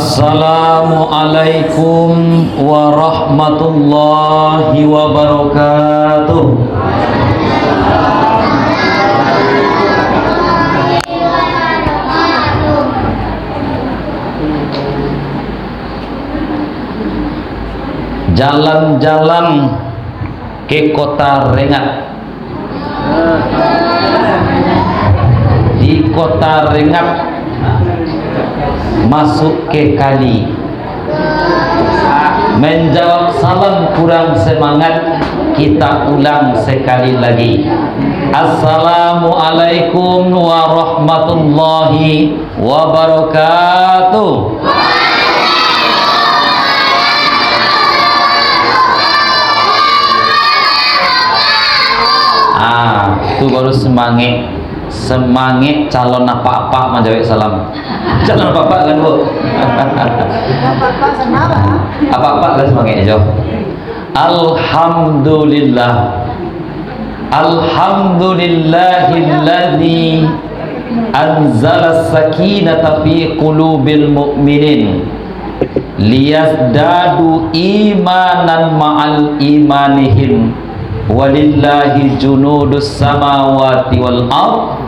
Assalamualaikum warahmatullahi wabarakatuh. Jalan-jalan ke kota Rengat. Di kota Rengat masuk ke kali, menjawab salam kurang semangat, kita ulang sekali lagi. Assalamualaikum warahmatullahi wabarakatuh. Itu baru semangat calon apa-apa menjawab salam. Calon apa-apa kan bu? Apa-apa kan semangat jawab. Alhamdulillah. Alhamdulillahilladzi anzala sakinata fi qulubil mu'minin liyazdadu imanan ma'al imanihim walillahi junudus samawati wal ard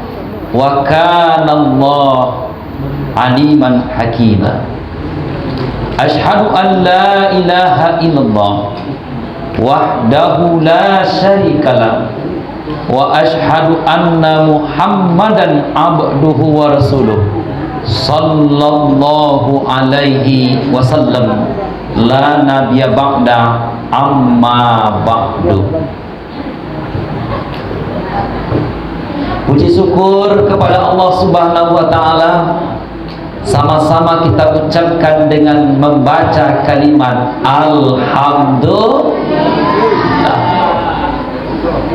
wa kana Allah aliman hakima. Asyhadu an la ilaha illallah wahdahu la syarikalah wa asyhadu anna muhammadan abduhu wa rasuluh sallallahu alaihi wasallam la nabiyya ba'da amma ba'du. Puji syukur kepada Allah Subhanahu wa taala. Sama-sama kita ucapkan dengan membaca kalimat alhamdulillah.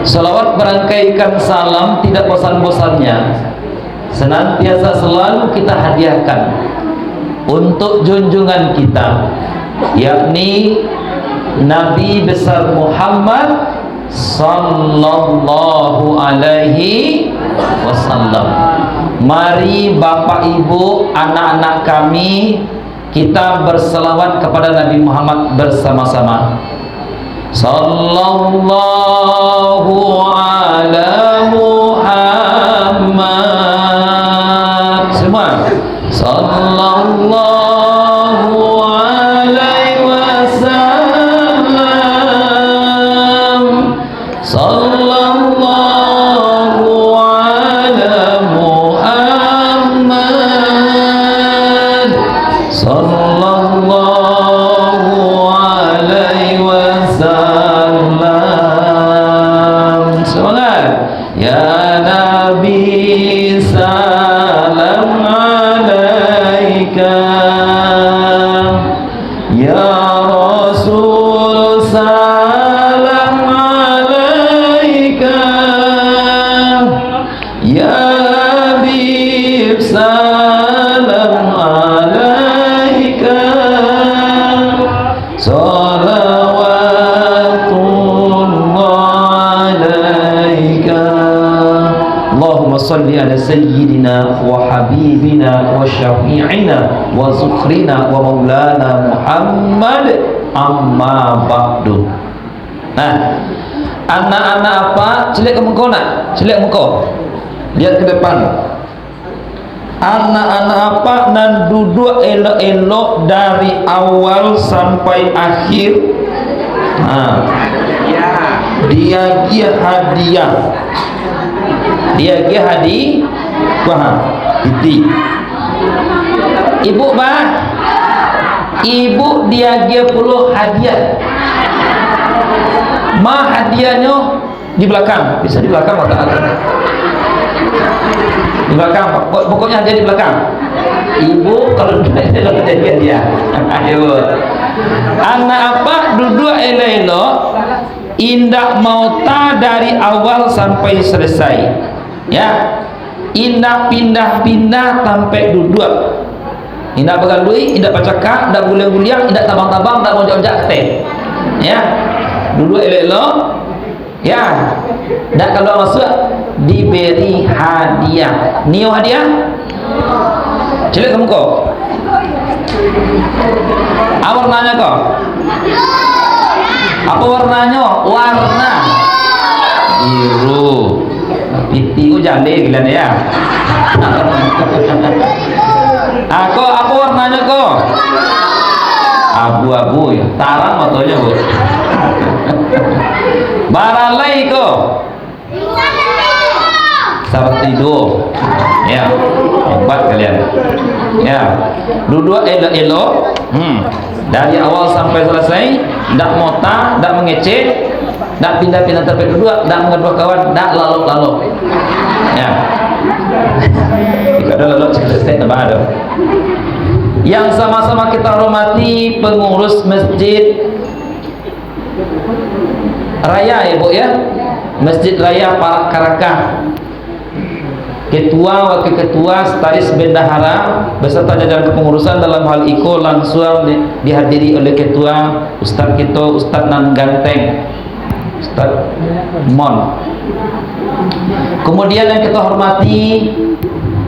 Salawat berangkaikan salam tidak bosan-bosannya senantiasa selalu kita hadiahkan untuk junjungan kita, yakni Nabi besar Muhammad sallallahu alaihi wasallam. Mari Bapak Ibu, anak-anak kami, kita berselawat kepada Nabi Muhammad bersama-sama. Sallallahu ala Muhammad. Semua. Sallallahu alaihi wasallam. Sallallahu ala Muhammad. Sallallahu alaihi wasallam. Semangat. Ya Nabi salam alaika, ya Rasul salam alaika, ya Habib salam alaika, salawatullah alaika. Allahumma salli ala sayyidina wa habibina wa syafi'ina wa zukhrina wa maulana Muhammad amma ba'du. Nah, anak-anak apa? Celek ke muka nak? Celek muka. Lihat ke depan. Anak-anak apa nan duduk elok-elok dari awal sampai akhir. Dia hadiah. Dia hadiah. Faham? Itu. Ibu bah. Ibu dia puluh hadiah. Ma hadiahnya di belakang. Bisa di belakang atau di belakang, pokoknya hadiah di belakang. Ibu kalau jadi dia. Ayo. Anak apa duduk elok-elok, indah mauta dari awal sampai selesai. Ya. Indah pindah-pindah sampai duduk. Indah bergalui, indah bercakap, indah guling-guling, indah tabang-tabang, indah monjak-monjak teh. Ya. Duduk elok-elok. Ya. Dan kalau masuk diberi hadiah. Nio hadiah? Celek kamu kok. Apa warnanya kok? Apa warnanya? Warna biru. Piti ku jande gila ya. Aku apa warnanya kok? Abu-abu ya. Tarang motonya bu. Baralai kok? Saat tidur. Ya, hebat kalian. Ya, duduk elok-elok. Dari awal sampai selesai, tidak mota, tidak mengecek, tidak pindah-pindah tempat duduk, tidak mengaduk kawan, tidak lalok-lalok. Ya. Jika ada lalok selesai, tidak ada. Yang sama-sama kita hormati pengurus masjid raya, ibu ya, Masjid Raya Parak Karakah. Ketua, wakil ketua, sekretaris bendahara beserta jajaran kepengurusan dalam hal IKO langsung dihadiri oleh ketua Ustadz kita, Ustadz Nan Ganteng, Ustadz Mon. Kemudian yang kita hormati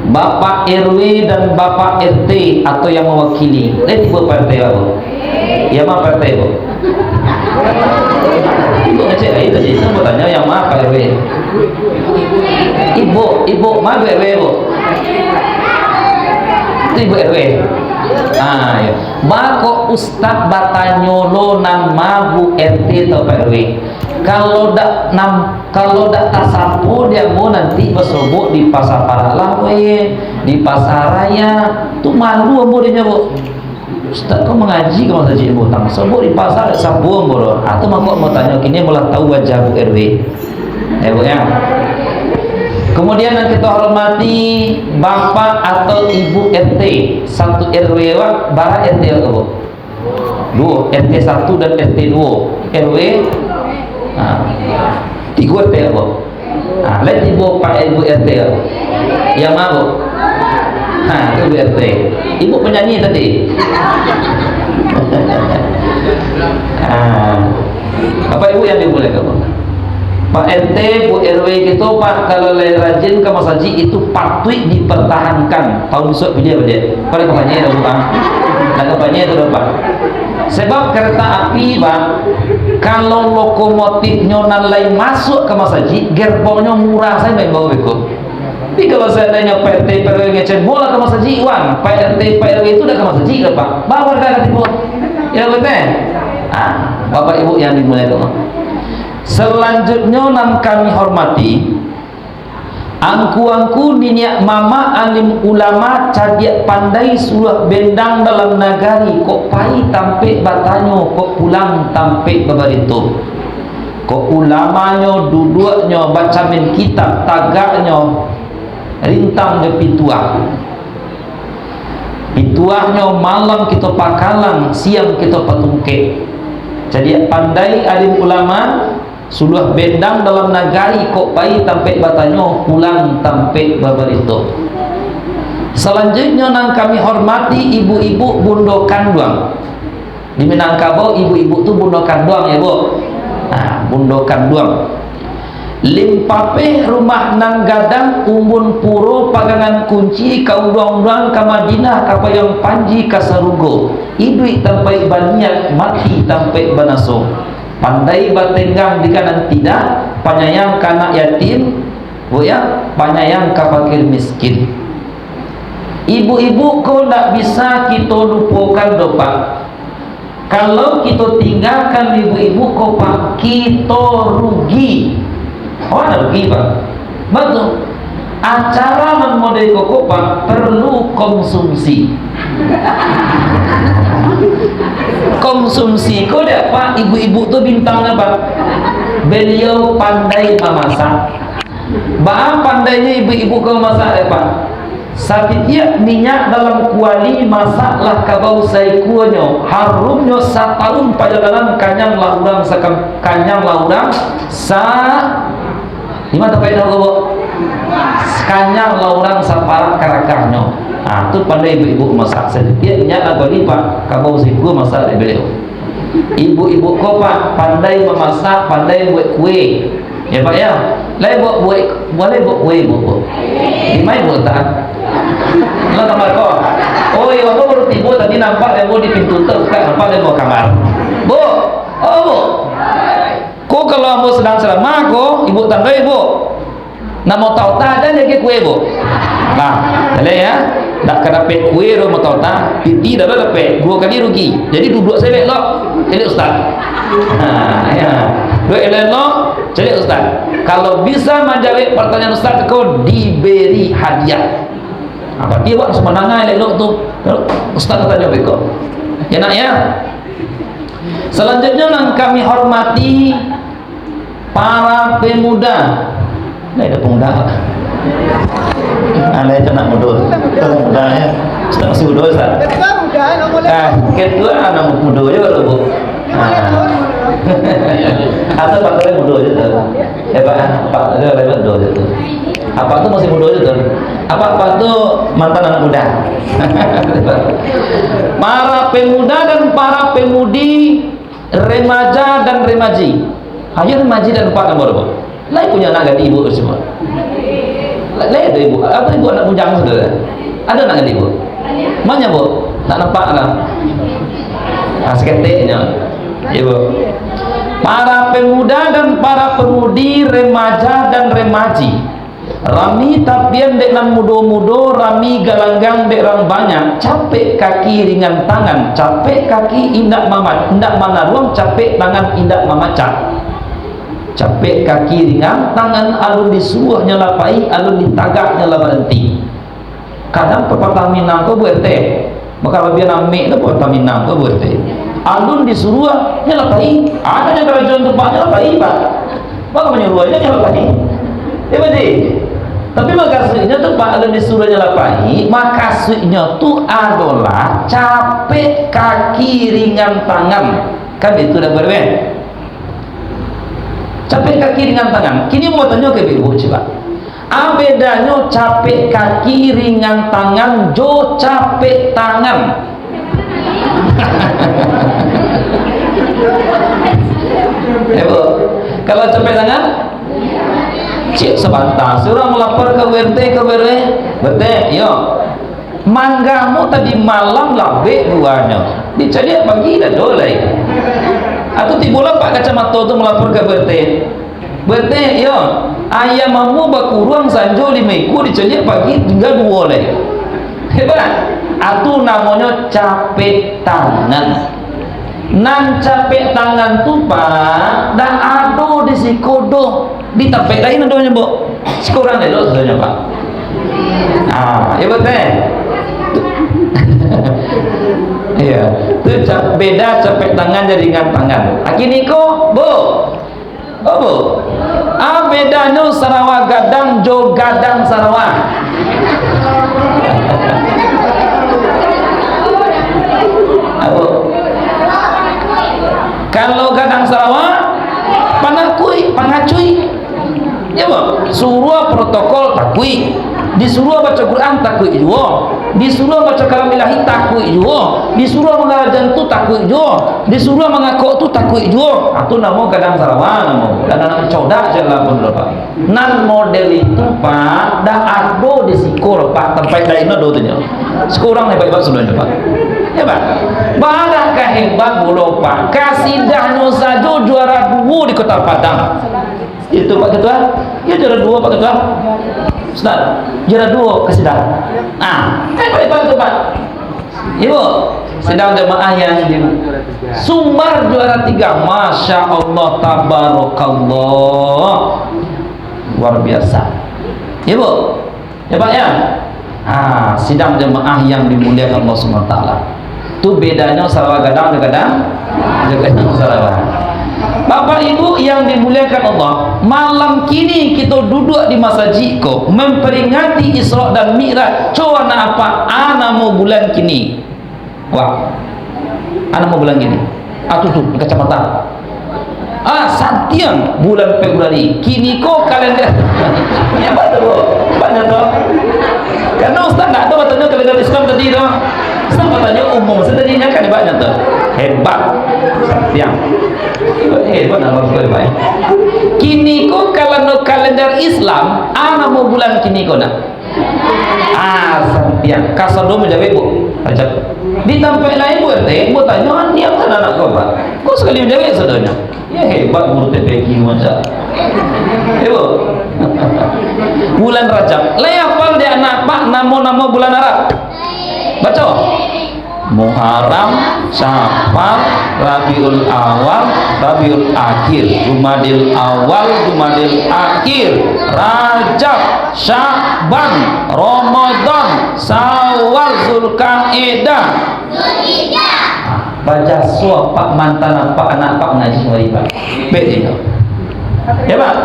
Bapak RW dan Bapak RT atau yang mewakili. Ibu RT apa? Ya ma RT bu. Ibu ngecek aja tadi, saya mau tanya yang mana Pak RW? Ibu mana RW bu? Itu Ibu RW. Ah ya. Bako Ustad batanyolo nama Bu RT atau Pak RW. Kalau dak tasapo dia mau nanti bersobok di pasar Paralah, di pasar raya. Tuh malu ambonya bu. Ustaz kau mengaji kalau saja ibu tang sebut di pasar sabuang boro atau mau tanya kini malah tahu wajah Bu RW ya bu ya. Kemudian yang kita hormati Bapak atau Ibu RT satu RW wa bara RT ya bu dua RT 1 dan RT 2 RW tiga RT ya bu. Lihat ibu Pak Ibu RT ya yang mau itu Bu RT. Ibu penyanyi tadi. Bapak Ibu yang dimulai kamu. Pak RT, Bu RW gitu Pak, kalau rajin ke masjid itu patut dipertahankan. Tahun besok pilih apa dia? Pada kampanye ada bukan? Nah kampanye itu Pak. Sebab kereta api Pak, kalau lokomotifnya lain masuk ke masjid, gerbongnya murah saya main bawa beku. Tapi kalau seandainya Pak RT, Pak RW ngecek bola ke masjid, Wan, Pak RT, Pak RW itu udah ke masjid kan Pak? Bawa warga ketipu. Ya betul. Bapak Ibu yang dimulai dulu. Selanjutnya nam kami hormati angku-angku niniak mama alim ulama cadiak pandai suluh bendang dalam nagari kok pai tampe batanyo kok pulang tampe babarito. Kok ulamanya duduknya baca min kitab tagaknya rintang de pituahnya malam kita pakalang siang kita patungke. Jadi pandai alim ulama suluh bendang dalam nagari kok pai tampe batanyo pulang tampe babarito. Selanjutnya nang kami hormati ibu-ibu bundo kanduang. Di Minangkabau ibu-ibu tuh bundo kanduang ya bu. Bundo kanduang. Limpape rumah nang gadang umbun puro pagangan kunci kaudang-udang ka Madinah kapayang panji kasarugo idui tampai baniak mati tampai banaso pandai batenggang di kanan tidak panyayang kana yatim bu ya panyayang ka fakir miskin. Ibu-ibu kau tak bisa kita lupakan dopak. Kalau kita tinggalkan ibu-ibu kau pak kita rugi. Oh ada rugi pak. Betul. Acara memodel koko pak perlu konsumsi. Konsumsi kau dah pak ibu-ibu tu bintangnya pak. Beliau pandai memasak. Bah pandainya ibu-ibu kau masak pak. Setiap minyak dalam kuali masaklah kabau saikuannya harumnya setahun perjalanan kanyang laurang kanyang laurang lima tempat dah kau kanyang laurang saparak karakahnya. Tu pandai ibu-ibu masak setiap minyak lagu ni pak kabau saiku masak dari beliau. Ibu-ibu kau pak pandai memasak, pandai buat kue ya pak ya. Lai buat boleh buat kue bu. Di mai buat tak? Lo tambah kau. Oh Oi, apa baru tiba tadi nampak demo di pintu terbuka, nampak demo kamar. Bu, oh bu. Kok kalau ambo sedang ceramah kok, ibu tandai ibu. Nak mau tahu tak ada lagi kue bu. Nah, boleh ya. Tak kena pek kue ro mau tahu tak. Titi dah dapat 2 kali rugi. Jadi duduk saya lo, jadi ustaz. Nah, ya. Dua elok, jadi ustaz. Kalau bisa menjawab pertanyaan ustaz kau diberi hadiah. Apa dia buat semenangan elok tu? Ustaz tanya kau. Ya nak ya. Selanjutnya yang kami hormati para pemuda. Nah, ada pemuda. Anda itu nak muda. Pemuda ya. Sudah masih muda Ustaz. Kedua anak muda juga loh bu. Atau patutnya muda juga. Pak ada lewat muda juga. Apa tu masih muda juga. Apa tu mantan anak muda. Para pemuda dan para pemudi, remaja dan remaji. Hanya remaji dan pak nomor bu. Lain punya anak gadis ibu semua. Lain ada ibu. Apa ibu anak bujang saudara? Ada anak gadis ibu? Mana bu? Tak nampak lah. Seketiknya, ibu. Para pemuda dan para pemudi, remaja dan remaji. Rami tapian dek nan mudo-mudo, rami galanggang dek rang banyak. Capek kaki ringan tangan, capek kaki indak mamat, indak mana ruang, capek tangan indak mamacak. Capek kaki ringan tangan alun disuruh nyelapai, alun ditagak nyala berhenti. Kadang pepatah Minang kau buat teh, maka lebih namik tu pepatah Minang kau buat teh. Alun disuruh nyelapai, ada yang kerajaan tempat nyelapai pak. Maka menyuruhnya nyelapai. Ya betul. Tapi maksudnya tu pak alun disuruh nyelapai, maksudnya tu adalah capek kaki ringan tangan. Kan itu dah berbeda. Capek kaki ringan tangan. Kini mau tanya ke ibu coba. Apa bedanya capek kaki ringan tangan jo capek tangan? Ibu, kalau capek tangan, cik sebentar. Surah melapor ke WRT ke RW. Betul, yo. Manggamu tadi malam labek buahnya. Dicari pagi dah dolai. Atau tiba pak kacamata tu melapor ke BRT. BRT, yo, ayam mamu bakuruang sanjo 5 ekor dicari pagi tinggal 2 lagi. Hebat. Atau namanya capek tangan. Nan capek tangan tu pak, dah ado di sikodo, di tapek lain adonya bu. Sekurang deh lo sebenarnya pak. Ya betul. Iya, itu beda capek tangan jadi ringan tangan. Akini ko, bu, oh bu, bedanya Sarawak gadang jo gadang Sarawak. Abu, kalau gadang Sarawak, panakui, pangacuy, ya bu, suruh protokol takui. Disuruh baca Quran takut juga, disuruh baca kalam ilahi takut juga, disuruh mengarah jantu takut juga, disuruh mengakok tu takut juga. Itu nama kadang Sarawak nama. Dan anak codak je lah pun pak. Nan model itu pak, dah ada di sikor pak, tempat lain ada tu nya. Sekurang hebat sebelumnya pak. Ya pak. Barakah hebat bulu pak. Kasidahnya saja juara 2 di Kota Padang. Itu pak ketua, ya juara 2 pak ketua. Ustaz, juara 2 kesidang. Hebat tu pak. Ibu, sedang jemaah yang di Sumbar juara 3. Masya Allah, tabarakallah, luar biasa. Ibu, ya pak ya. Sidang jemaah yang dimuliakan Allah SWT. Itu bedanya Sarawak gadang dengan gadang Sarawak. Bapak Ibu yang dimuliakan Allah, malam kini kita duduk di masjid ko memperingati Isra dan Mi'raj. Coba apa? Ana mau bulan kini. Wah, ana mau bulan kini. Tuh kacamata. Santiang bulan Februari. Kini ko kalender. Ya betul. Banyak tu. Karena Ustaz tak ada batanya kalender Islam tadi tu. Ustaz batanya umum. Sedadinya kan banyak tu. hebat yang hebat nama baik. Kini ko kalau kalender Islam ana mau bulan kini ko na sampiang kasado mo jabe bu ajak di tempat lain bu RT bu tanya dia kan anak kau pak kau sekali jabe sadonya ya hebat menurut PPK macam ibu bulan Rajab lay apal dia anak pak nama bulan Arab baca Muharram, Syawal, Rabiul Awal, Rabiul Akhir, Jumadil Awal, Jumadil Akhir, Rajab, Sya'ban, Ramadan, Syawal, Zulkaidah. Baca suap pak mantan pak anak pak najis waribat. Betul. Ya pak.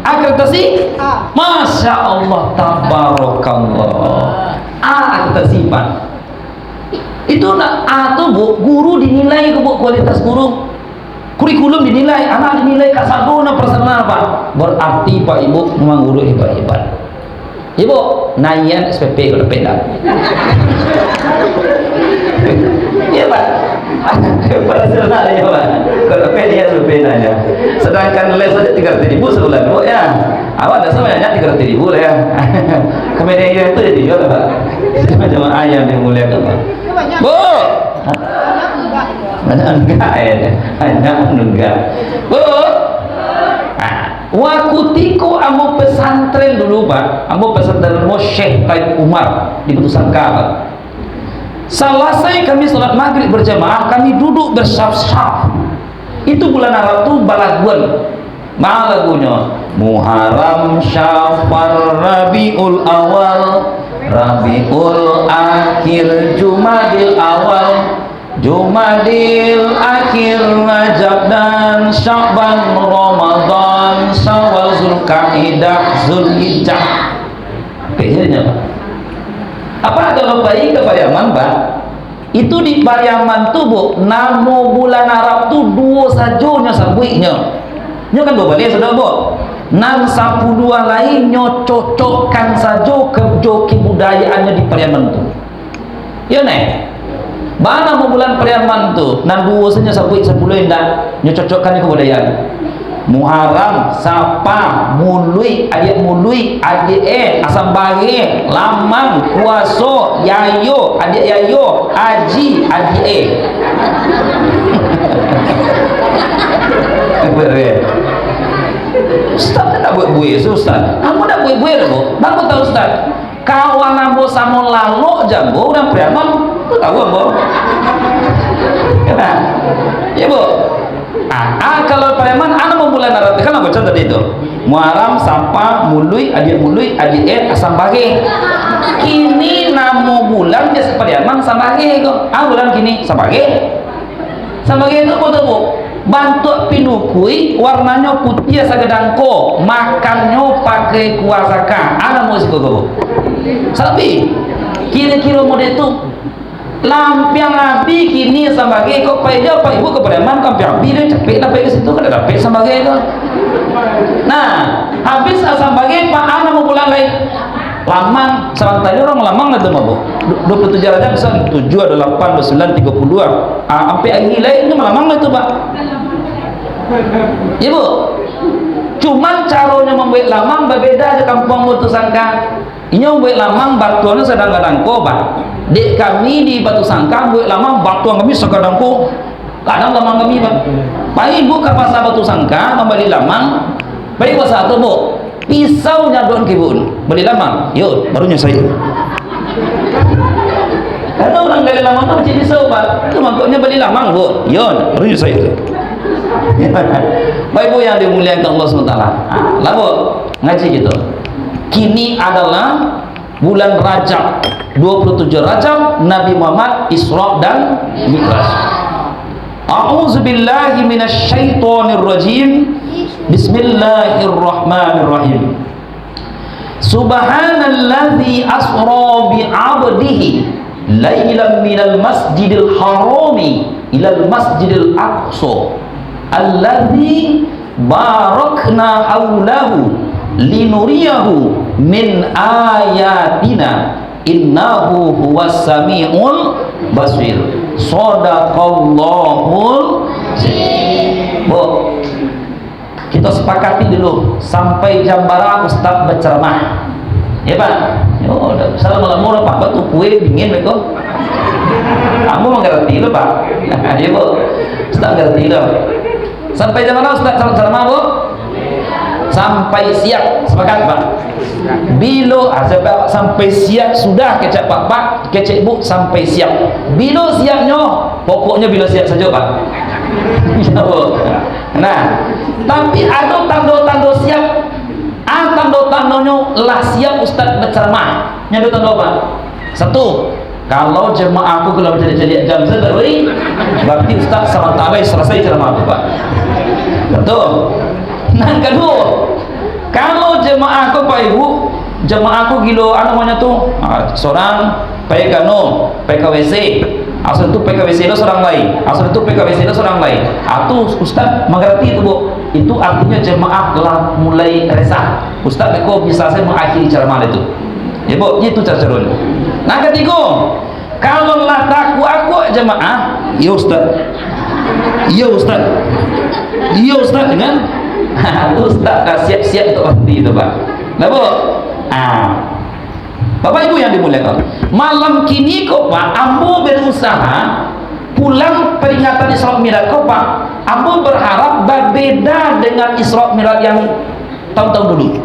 Akhir tasi, Masya Allah, tabarakallah. Akhir tasi pak. Itu nak atau bu guru dinilai bu kualitas guru kurikulum dinilai anak dinilai kasaguna personal pak berarti pak ibu memang guru hebat ibu nayan SPP kalau pedak iya pak personal ya pak kalau pedia SPP nanya sedangkan les saja 300.000 sebulan bu ya awak ada sama ya 300.000 lah ya kemudian itu dijual pak macam ayam yang mulia pak bu enggak ya enggak bu wakutiku amu pesantren dulu pak amu pesantren Syekh Taib Umar di Batu Sangka. Selesai kami sholat maghrib berjamaah kami duduk bersaf-saf itu bulan Arab tuh balaguan lagunya Muharram, Syawal, Rabiul Awal, Rabiul Akhir, Jumadil Awal, Jumadil Akhir, Rajab dan Sya'ban, Ramadan, Syawal, Zulkaidah, Zulhijjah. Kayaknya Pak. Apa kalau bayi ke Pariaman Pak? Itu di Pariaman tuh Bu, namo bulan Arab tuh dua sajonya sabuinya. Nyo kan dua balik sudah Bu. Nan 12 lainnya cocokkan saja ke kebudayaannya di Pariaman tu. Ya nih. Mana mau bulan Pariaman tu? Nan dua saja sabui 10 indah. Nyo cocokkan kebudayaan. Muharram, Sapa, Mului, adik Mului, adik Asam Bage, Lamang, Puaso, Yayo, adik Yayo, Aji, adik Ustaz tak buat buih Ustaz. Kamu dah buih dah bu. Baru tahu Ustaz. Kawan ambo sama lalu jambo dan Pariaman. Tu tahu bu. Kenapa? Ya bu. Kalau Pariaman anak mau bulan Arab kan aku contoh itu. Muharram, Sapa, Mului, adik Asam Bage. Kini namo bulan dia Pariaman Sambage kok. Bulan kini Sambage. Sambage itu apa bu? Bantu pinukui warnanya putih sagedangko makannya pakai kuah saka ada musik kok sabi kira-kira model itu lampiang api kini Sambage kok payah pak ibu ke Pariaman lampiang api dia cepet nak pergi ke situ kan ada cepet Sambage itu nah habis Sambage pak anak mau pulang lagi Lamang sarang tadi orang Lamang itu mah bu 27 Rajab bisa 7 ada 8 9 32 sampai lagi lain itu Lamang itu pak ya bu cuman caranya membuat Lamang berbeda di kampung Batu Sangka ini membuat Lamang batuannya sedang kadangko pak dek kami di Batu Sangka membuat Lamang batuan kami sekadangko kadang Lamang kami pak baik ibu ke pasar Batu Sangka membeli Lamang baik pasar itu bu pisau nyadon kibun beli Lamang yuk barunya saya karena orang gali Lamang itu macam pisau pak itu makanya beli Lamang bu yuk barunya saya baik bu yang dimuliakan Allah SWT lalu ngaji gitu kini adalah bulan Rajab 27 Rajab Nabi Muhammad Isra dan Mi'raj. A'udzubillahi minasyaitonirrajim. Bismillahirrahmanirrahim. Subhanalladzi asra bi'abdihi lailan minal masjidil harami ilal masjidil aqsa alladzi barakna haulahu linuriyahu min ayatina innahu huwas samiul basir. Shadaqallahul Bu, kita sepakati dulu sampai jam berapa Ustaz berceramah, ya Pak? Yo, assalamualaikum Pak, batu kue dingin beko. Kamu mengerti lo Pak? Ya Bu, Ustaz ngerti lo. Sampai jam berapa Ustaz ceramah Bu? Sampai siap, sepakat Pak? Bila sampai siap sudah kecek Pak, kecek Bu sampai siap. Bila siapnya, pokoknya bila siap saja Pak. Nah, tapi ada tanda-tanda siap. Tanda-tandanya lah siap Ustaz berceramah. Yang tanda apa? Satu, kalau jemaahku kalau jadi jam segeri, berarti Ustaz sama tabai selesai ceramah Pak. Betul. Nah, kedua, kalau jemaahku Pak Ibu, jemaahku gilo namanya tuh seorang PK WC, asal itu PK WC itu seorang lain, asal itu PK WC itu seorang lain. Atau Ustaz mengerti itu Bu, itu artinya jemaah telah mulai resah. Ustaz beko bisa saya mengakhiri ceramah itu. Ya Bu, itu cara-caranya. Nah ketiga, kalau lah takut aku jemaah, ya Ustaz, ya Ustaz, ya Ustaz dengan Ustaz dah siap-siap untuk berhenti itu Pak. Nah Bu, Bapak Ibu yang dimuliakan, malam kini kok Pak, ambo berusaha pulang peringatan Isra Mi'raj kok Pak, ambo berharap berbeda dengan Isra Mi'raj yang tahun-tahun dulu.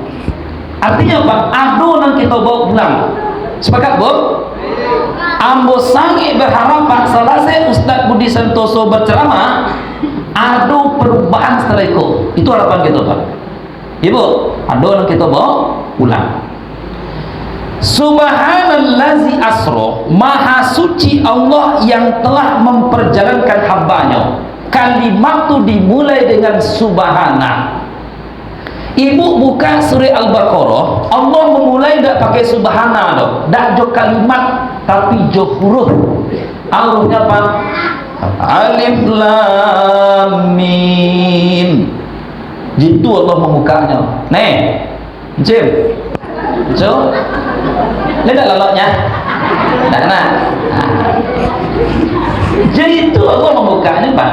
Artinya Pak, ado nang kita bawa pulang. Sepakat Bu? Ambo sangat berharap Pak, selesai Ustaz Budi Santoso berceramah, ado perubahan setelah itu. Itu harapan kita Pak. Ibu, ado nang kita bawa pulang. Subhanallazi asra, maha suci Allah yang telah memperjalankan hambanya. Kalimat itu dimulai dengan subhana. Ibu buka surah Al-Baqarah, Allah memulai tidak pakai subhana loh, tidak jo kalimat tapi jo huruf. Hurufnya apa? Alif lam mim. Gitu Allah membukanya. Nih, Jim, Jo, lihat leloknya, tidak kena. Jadi itu Allah membukanya Pak.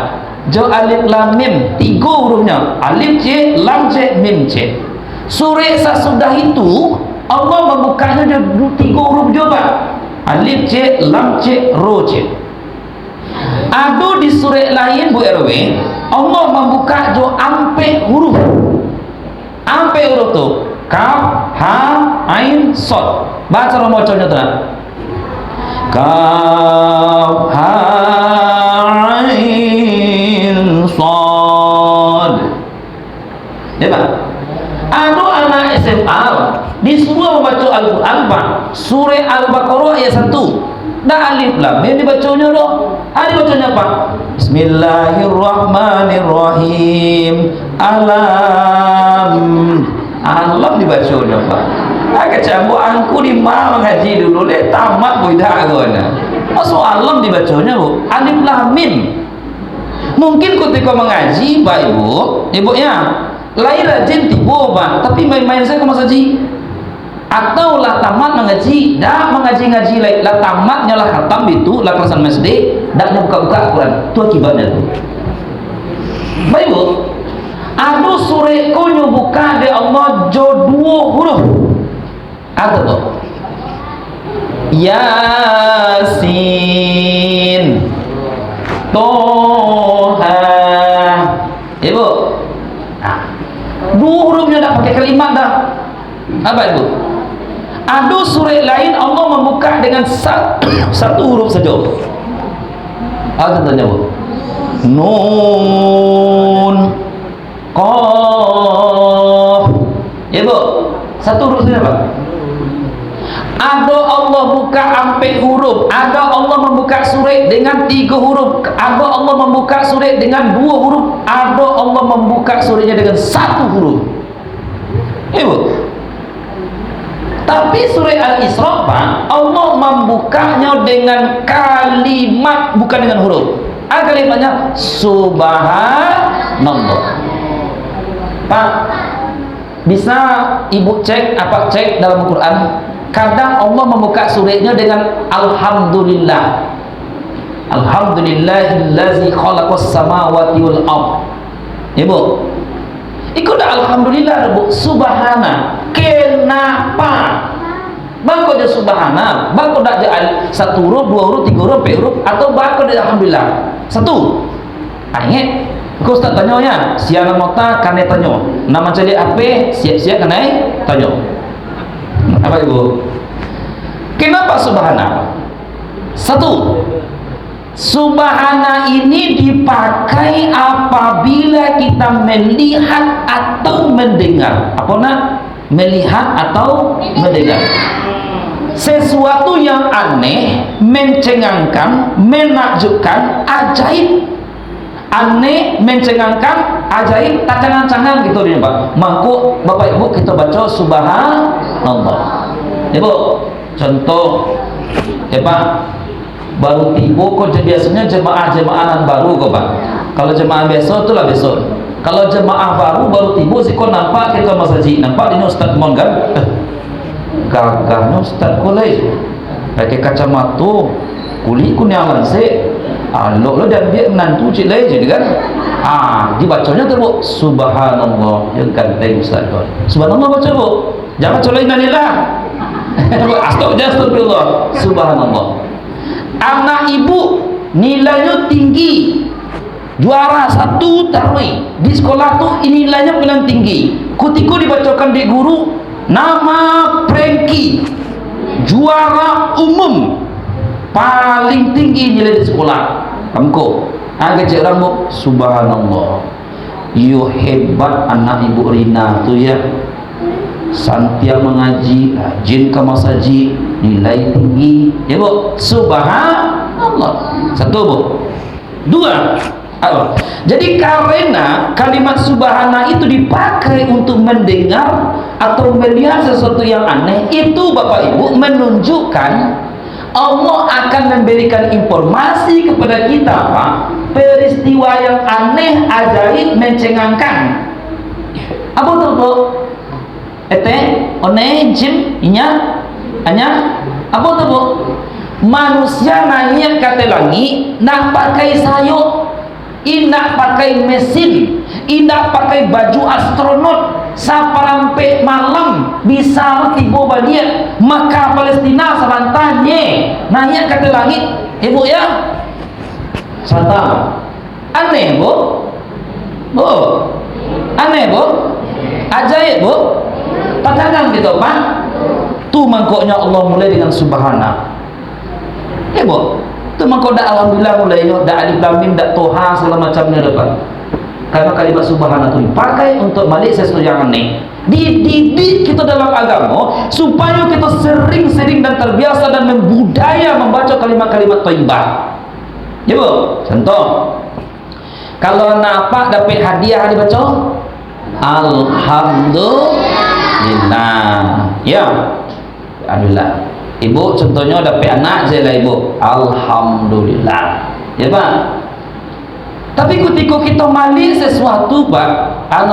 Jo alif lam mim, 3 hurufnya, alif c, lam c, mim c. Surah sesudah itu Allah membukanya jo 3 huruf juga, alif c, lam c, ro c. Aduh di surah lain Bu RW, Allah membuka jo ampe huruf. Ampe huruf tuh kaf, ha, ain, sod. Baca romoconnya tuh. Kaf, ha, ain, sod. Ya Pak. Aduh anak SMA disuruh membaca Al-Quran Pak. Surah Al-Baqarah ayat 1. Dah alif lam ini dibacanya loh. Dibacanya Pak. Bismillahirrahmanirrahim. Alam dibacanya Pak. Kecambuk angku di mana ngaji dulu le tamat budak gona. Masuk alam dibacanya Bu. Alif lam mim. Mungkin ketika mengaji Pak Ibu, ibunya lain rajin tiba Pak, tapi main-main saya ke masaji. Atau lah tamat mengaji, dah mengaji-ngaji lah tamatnya lah khatam itu lah kelasan masjid, dah buka-buka Al-Quran. Itu akibatnya tuh. Baik Bu, aduh surah konyo buka de Allah jo 2 huruf. Ada tuh. Yasin, Toha. Ibu, nah, 2 hurufnya dah pakai kalimat dah. Apa Ibu? Aduh surah lain Allah membuka dengan 1 huruf saja. Apa contohnya Bu? Nun, Qaf. Ya Bu, 1 huruf saja Pak. Ada Allah buka ampe huruf, ada Allah membuka surah dengan 3 huruf, ada Allah membuka surah dengan 2 huruf, ada Allah membuka surahnya dengan 1 huruf. Ya Bu. Tapi surah Al-Isra Pak, Allah membukanya dengan kalimat, bukan dengan huruf. Kalimatnya Subhanallah. Pak, bisa Ibu cek dalam Al-Quran Kadang Allah membuka suratnya dengan alhamdulillah. Alhamdulillahillazi khalaqas samawati wal ardh. Ya Bu. Ikut dah alhamdulillah Bu. Subhana. Kenapa? Bangko dia subhana. Bangko dak je satu huruf, dua huruf, tiga huruf, empat huruf, atau bangko dia alhamdulillah. Satu. Ingat. Kau Ustaz tanya, siapa mota kane tanya. Nama cari apa? Siap-siap kane tanya. Apa Ibu? Kenapa subhana? Satu, subhana ini dipakai apabila kita melihat atau mendengar. Apa nak? Melihat atau mendengar sesuatu yang aneh, mencengangkan, menakjubkan, ajaib. Aneh, mencengangkan, ajaib, tak cangang-cangang gitu dia Pak. Mangku Bapak Ibu kita baca subhanallah. Ya Bu, contoh ya Pak, baru tiba kok biasanya jemaah-jemaahan baru kok Pak. Kalau jemaah besok itulah besok. Kalau jemaah baru tiba sih kok nampak kita masjid, nampak ini Ustaz Mon kan? Gagahnya Ustaz kolej pakai kacamata kulit kunyalan sih. Lo dan dia menantu cik lain je kan. Dibacanya tu Bu, subhanallah yang ganteng Ustaz kau. Subhanallah baca Bu. Jangan baca lain innalillah. Astagfirullah. Subhanallah. Anak ibu nilainya tinggi. Juara 1 tarwih. Di sekolah tu nilainya paling tinggi. Ketika dibacakan di guru nama Prengki. Juara umum. Paling tinggi nilai di sekolah. Kamu agak cek rambut. Subhanallah. You hebat anak ibu Rina tu ya. Santia mengaji, rajin ke masjid, nilai tinggi. Ya Bu, subhanallah. Satu Bu. Dua. Jadi karena kalimat subhana itu dipakai untuk mendengar atau melihat sesuatu yang aneh, itu Bapak Ibu menunjukkan Allah akan memberikan informasi kepada kita Pak, peristiwa yang aneh, ajaib, mencengangkan. Apa tu Bu? One jim inya hanya apa tu Bu? Manusia naik ke langit nak pakai sayap, nak pakai mesin, nak pakai baju astronot, sampai malam bisa tiba balik Makkah Palestina serantanya naik ke langit. Ibu ya, santang aneh Bu, Bu aneh Bu, ajaib Bu, tantangan gitu Pak. Tu mangkoknya Allah mulai dengan subhana. Ya Bu, tu mangkok dah alhamdulillah mulainya dah alif lam mim dah toha segala macamnya depan. Karena kalimat subhana itu dipakai untuk balik sesuatu yang aneh. Dididik kita dalam agama supaya kita sering-sering dan terbiasa dan membudaya membaca kalimat-kalimat thayyibah. Ya Bu, contoh kalau nak apa dapat hadiah dibaca alhamdulillah. Ya, alhamdulillah. Ibu contohnya dapat anak je lah Ibu, alhamdulillah. Ya Pak. Tapi ketika kita malik sesuatu Pak,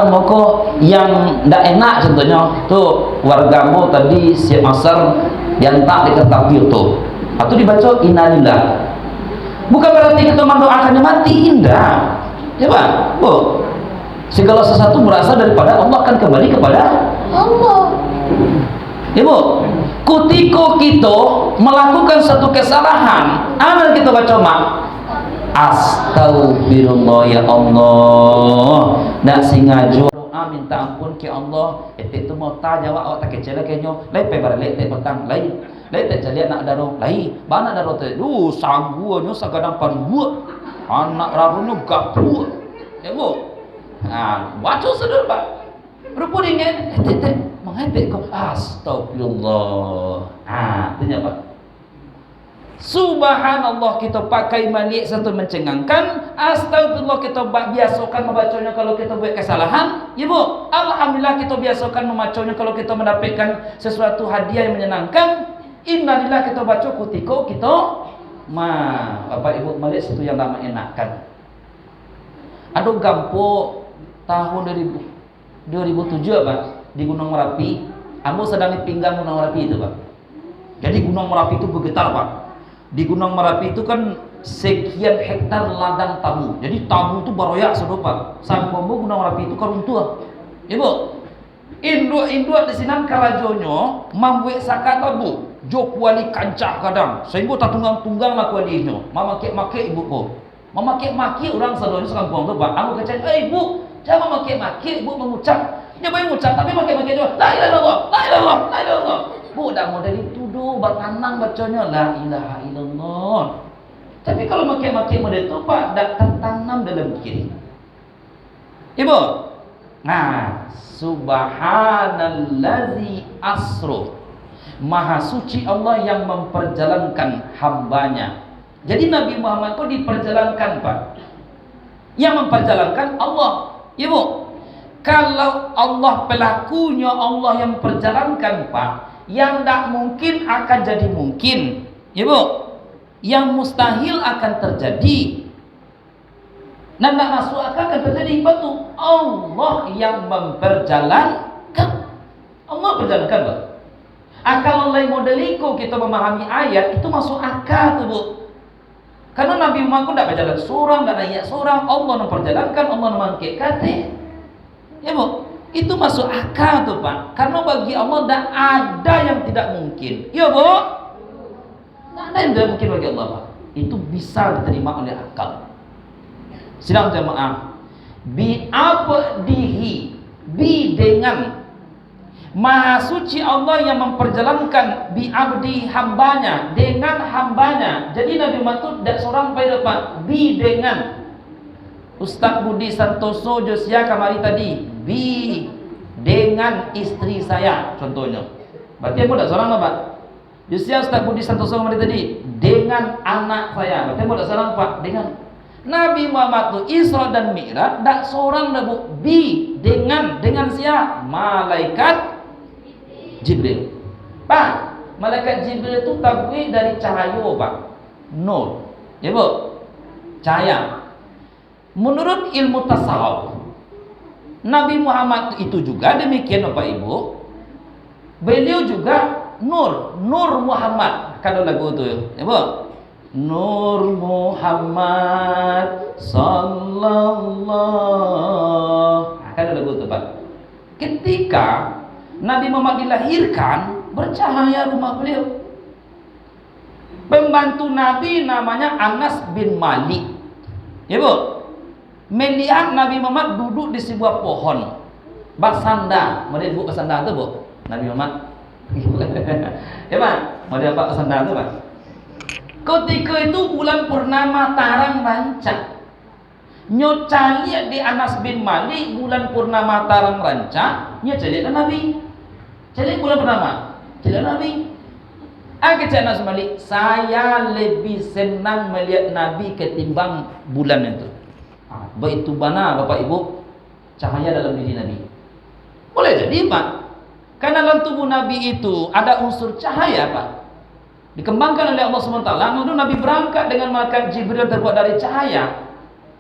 moko yang ndak enak contohnya tu wargamu tadi siap asar yang tak diketahui tu, atau dibaca innalillah. Bukan berarti kita mendoakannya mati, indah. Ya Pak, Bu. Segala sesuatu berasal daripada Allah, akan kembali kepada Allah. Ya Bu. Ketika kita melakukan satu kesalahan, amal kita baca mak astagfirullah ya Allah. Nak sengaja doa minta ampun ke Allah. Itu mau tanya awak tak kecil kayaknya. Lai pe balik te petang lai. Lai te cari anak daro lai. Bana daro te. Sangguannya sagadang panbuat. Anak rarunya gapu. Ya Bu. Baca sedar Pak. Rupa dengan menghadap kau astagfirullah. Tanya Pak. Subhanallah kita pakai malik satu mencengangkan, astagfirullah kita biasakan membacanya kalau kita buat kesalahan. Ya Bu, alhamdulillah kita biasakan membacanya kalau kita mendapatkan sesuatu hadiah yang menyenangkan. Innalillah kita baca ketika kita Bapak Ibu malik satu yang lama enakkan. Ada gampo tahun 2007 Pak di Gunung Merapi. Ambo sedang di pinggang Gunung Merapi itu Pak. Jadi Gunung Merapi itu bergetar, Pak. Di Gunung Merapi itu kan sekian hektar ladang tabu. Jadi tabu itu baroyak sudah, Pak. Sampai Gunung Merapi itu karuntua. Ibu, induk di sinan karajonyo mambuek saka tabu. Jok wali kancak kadang. Sehingga tak tunggang-tunggang lah kualinya. Memakai ibu ko. Memakai orang sadonya sekampung tu, Pak. Aku kata, ibu, jangan memakai ibu mengucap. Dia boleh mengucap tapi makai juga. La ilaha illallah, la ilaha illallah, la ilaha illallah. Bu, dah model itu doh, bertanang bacanya la ilaha illallah. Tapi kalau makai model itu, Pak, dah tertanam dalam kiri. Ibu, nah, subhanallazi asro. Maha suci Allah yang memperjalankan hambanya. Jadi Nabi Muhammad itu diperjalankan, Pak. Yang memperjalankan Allah. Ibu, kalau Allah pelakunya, Allah yang perjalankan, Pak, yang tak mungkin akan jadi mungkin. Ibu, yang mustahil akan terjadi. Dan tak masuk akal akan terjadi. Betul. Allah yang memperjalankan. Allah perjalankan, Pak. Kalau lain modeliko kita memahami ayat itu masuk akal tuh, Bu. Karena Nabi Muhammad tidak berjalan seorang dan ayat seorang, Allah memperjalankan, Allah memangkit kata. Ya, Bu, itu masuk akal tuh, Pak. Karena bagi Allah tidak ada yang tidak mungkin. Ya, Bu, tidak ada yang tidak mungkin bagi Allah, Pak. Itu bisa diterima oleh akal. Sidang jamaah, bi abdihi, bi dengan Maha suci Allah yang memperjalankan bi abdi hambanya, dengan hambanya. Jadi Nabi Muhammad itu tidak seorang pada, Pak, bi dengan Ustaz Budi Santoso Josia kamari tadi, bi dengan istri saya contohnya. Berarti aku tidak seorang, Pak. Josia Ustaz Budi Santoso kamari tadi dengan anak saya. Berarti aku tidak seorang, Pak. Dengan Nabi Muhammad itu Isra dan Mi'raj tidak seorang, Bu, bi dengan siapa? Malaikat Jibril. Pak, malaikat Jibril itu tabui dari cahaya, Pak. Nur. Ya, Bu. Cahaya. Menurut ilmu tasawuf, Nabi Muhammad itu juga demikian, Bapak Ibu. Beliau juga nur, Nur Muhammad. Kalau lagu itu, ya, Bu. Nur Muhammad sallallahu. Kan lagu itu, Pak. Ketika Nabi Muhammad dilahirkan, bercahaya rumah beliau. Pembantu Nabi namanya Anas bin Malik. Ya, Bu. Melihat Nabi Muhammad duduk di sebuah pohon, bersandar. Model ibu bersandar tu, Bu. Nabi Muhammad. Ya, Pak. Model apa bersandar tu, Pak? Ketika itu bulan purnama tarang rancak. Nyo lihat di Anas bin Malik bulan purnama tarang rancak, nyo lihat Nabi. Calik bulan purnama, calik Nabi. Kata Anas bin Malik, saya lebih senang melihat Nabi ketimbang bulan itu. Begitu mana Bapak Ibu cahaya dalam diri Nabi. Boleh jadi, Pak. Karena dalam tubuh Nabi itu ada unsur cahaya, Pak. Dikembangkan oleh Allah SWT. Lalu Nabi berangkat dengan malaikat Jibril terbuat dari cahaya.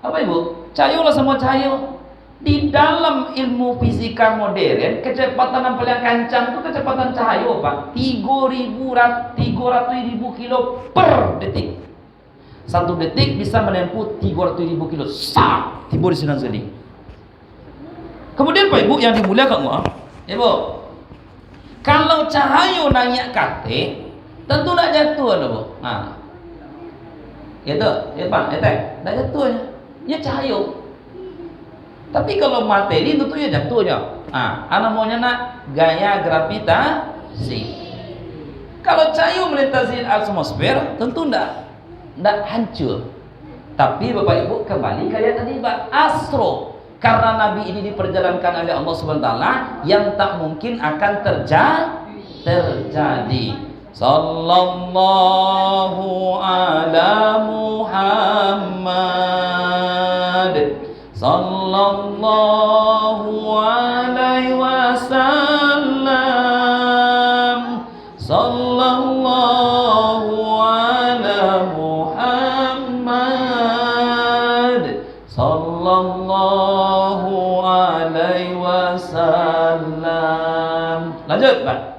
Apa, Ibu? Cahaya lah, semua cahaya. Di dalam ilmu fisika modern, kecepatan yang paling kencang itu kecepatan cahaya, Pak. 300.000 kilo per detik. 1 detik bisa menempuh 300.000 kilo. Sak, tiba di sini sekali. Kemudian, Pak Ibu yang dimuliakan Allah, Ibu, kalau cahaya naik kate, tentu nak jatuh lah, Bu. Nah, itu, ya, Pak, ya, Teh, nak jatuhnya. Ya cahaya. Tapi kalau materi tentunya jatuhnya. Anak maunya nak gaya gravitasi. Kalau cahaya melintasi atmosfer, tentu ndak hancur. Tapi Bapak Ibu kembali kayak tadi, Pak, astro. Karena Nabi ini diperjalankan oleh Allah SWT yang tak mungkin akan terjadi. Sallallahu ala Muhammad sallallahu alaihi wasallam sallallahu ala Muhammad sallallahu alaihi wasallam. Lanjut, Pak.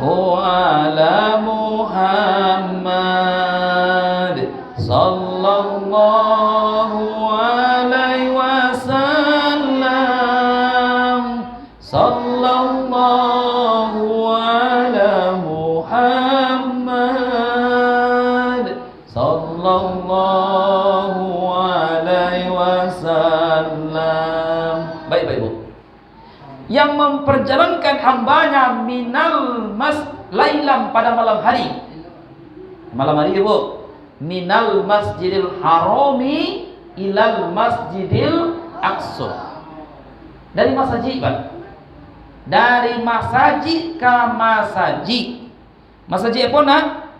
ala Muhammad sallallahu alaihi wasallam. Sallallahu ala Muhammad sallallahu alaihi wasallam. Baik Ibu. Yang memperjalankan hambanya minal lailam pada malam hari. Malam hari Ibu. Minal masjidil harami ilal masjidil aqsa. Dari masjid Pak. Dari masjid ke masjid. Masjid apa nak?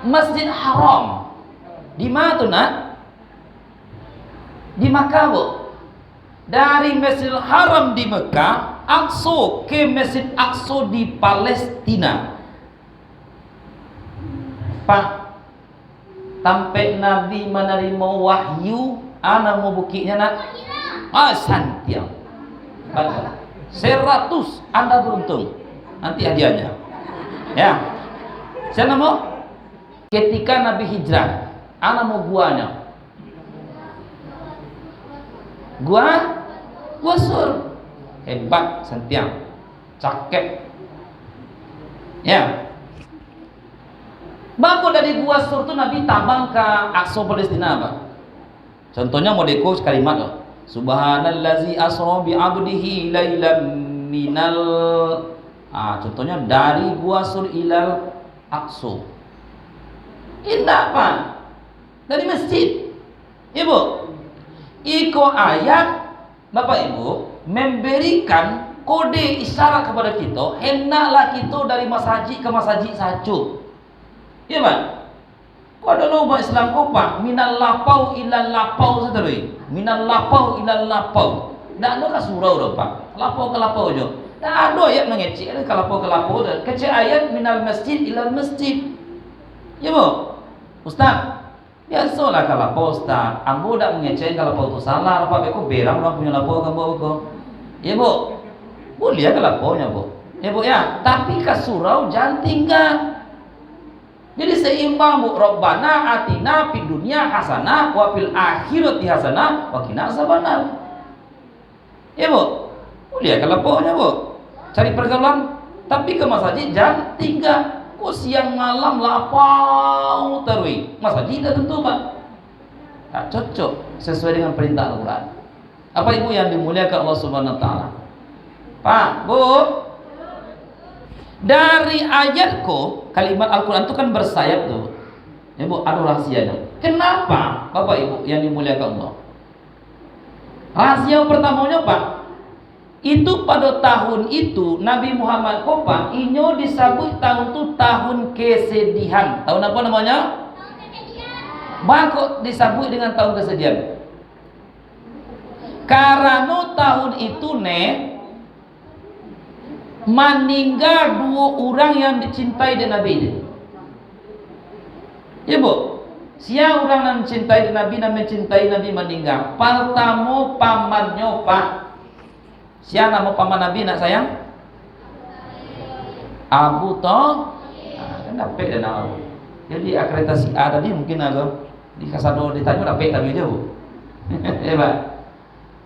Masjid Haram. Di mana tu nak? Di Makkah Bu. Dari Masjidil Haram di Mekah, Aqsa ke Masjid Aqsa di Palestina. Pak, sampai Nabi menerima wahyu, ana mau bukinya nak? Santiang. 100 Anda beruntung. Nanti hadiahnya. Ya. Saya mau ketika Nabi hijrah, ana mau guanya. Gua Sur. Hebat Santiang. Cakep. Ya. Bangko dari Gua Sur itu Nabi tabang ke Aqsa Palestina Pak. Contohnya mau deko kalimat loh. Subhanallazi asra bi 'abdihi lailan minal contohnya dari Gua Sur ilal Aqsa. Indah Pak. Dari masjid. Ibu. Iko ayat Bapak Ibu memberikan kode isyarat kepada kita, hendaklah kita dari masjid ke masjid satu. Iya Pak. Kau ada umat Islam kau Pak, minal lapau ilal lapau saudari. Minal lapau ilal lapau. Tak ada ke surau dah Pak. Lapau ke lapau je. Tak ada ayat mengecek ke lapau ke lapau dah. Kecil ayat minal masjid ilal masjid. Ya Bu. Ustaz, biasalah kalau lapau Ustaz. Ambo tak mengecek kalau lapau tu salah. Apa beko berang orang punya lapau ke bawah. Ya Bu. Boleh ke lapaunya Bu. Ya Bu ya. Tapi ke surau jangan tinggal. Jadi seimbang Bu. Rabbana atina fid dunya hasanah wa fil akhirati hasanah wa qina azabannar. Ya Bu. Boleh ke lapaunya Bu. Cari pergaulan. Tapi ke masjid jangan tinggal. Kok siang malam lapau terus. Masjid dah tentu Pak. Tak cocok sesuai dengan perintah Al-Quran. Apa Ibu yang dimuliakan Allah Subhanahu wa taala? Pak, Bu. Dari ayatku, kalimat Al-Quran itu kan bersayap tuh. Ya Bu, ada rahasianya. Kenapa Bapak Ibu yang dimuliakan Allah? Rahasia pertamanya Pak, itu pada tahun itu Nabi Muhammad Kopa inyo disebut tahun itu tahun kesedihan. Tahun apa namanya? Bangkok disebut dengan tahun kesedihan. Karena tahun itu meninggal 2 orang yang dicintai dan Nabi ini. Ya Bu, siapa orang yang mencintai Nabi dan mencintai Nabi meninggal? Pertama pamannya Pak. Siapa nama paman Nabi nak sayang? Abu Talib. Kan dapat dan nama. Jadi akreditasi A tadi mungkin agak di kasado ditanya dapat tapi jauh. Ya Pak.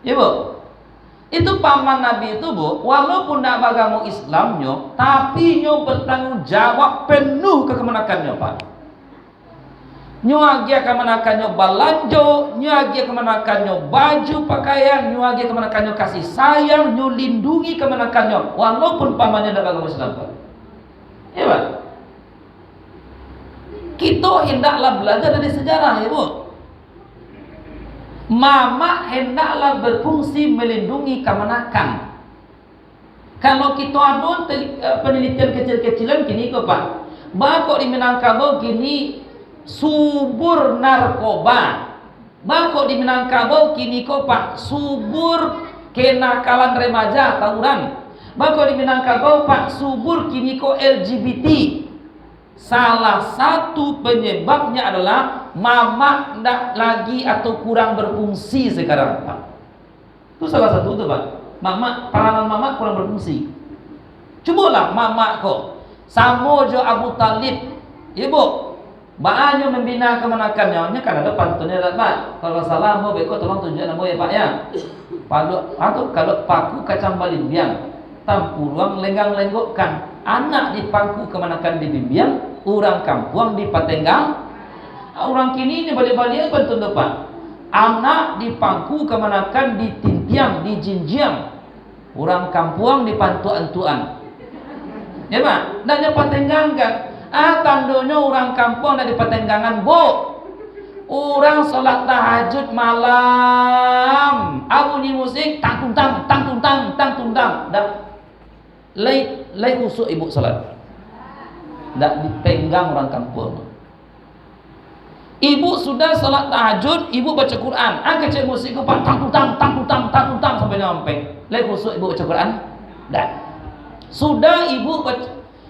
Ya Bu. Itu paman Nabi itu Bu, walaupun tidak beragama Islamnya, tapi nyo bertanggung jawab penuh ke kemenakannya Pak. Nyo agia kemenakannya balanjo, nyo agia kemenakannya baju pakaian, nyo agia kemenakannya kasih sayang, nyo lindungi kemenakannya, walaupun pamannya tidak beragama Islam Pak. Ya Pak. Kita hendaklah belajar dari sejarah ya Bu. Mama hendaklah berfungsi melindungi kemenakan. Kalau kita ada penelitian kecil-kecilan gini kok Pak, bakok di Minangkabau gini subur narkoba, bakok di Minangkabau gini kok Pak subur kenakalan remaja tawuran, bakok di Minangkabau Pak subur kini kok LGBT. Salah satu penyebabnya adalah mama tidak lagi atau kurang berfungsi sekarang Pak. Itu salah satu itu Pak. Mama, peranan mama kurang berfungsi. Cubalah mamak ko. Samo jo Abu Talib. Ibu, baanyo membina kemanakannya. Nya kan ada pantunnya dah, Pak. Kalau salah mau beko tolong tunjuk nama ya, Pak ya. Kalau paku kacang balimbiang, tampuruang lenggang-lenggokkan. Anak di pangku kemanakan di bimbiang, orang kampung di patenggang. Orang kini ini balik-balik pantun depan. Anak di pangku kemanakan di timpiang, di jinjiang. Orang kampung di pantu-antuan. Ya Pak, dan patenggangan. Tandonya orang kampung ada di patenggangan, Bu. Orang sholat tahajud malam, bunyi musik, tang tuntang, tang tuntang, tang tuntang. Dan lay usuk ibu sholat. Tak dipenggang orang kampung. Ibu sudah sholat tahajud, ibu baca Quran. Kecil musik ku tang tuntang, tang tuntang, tang tuntang sampai nyampe. Lay usuk ibu baca Quran. Tak. Sudah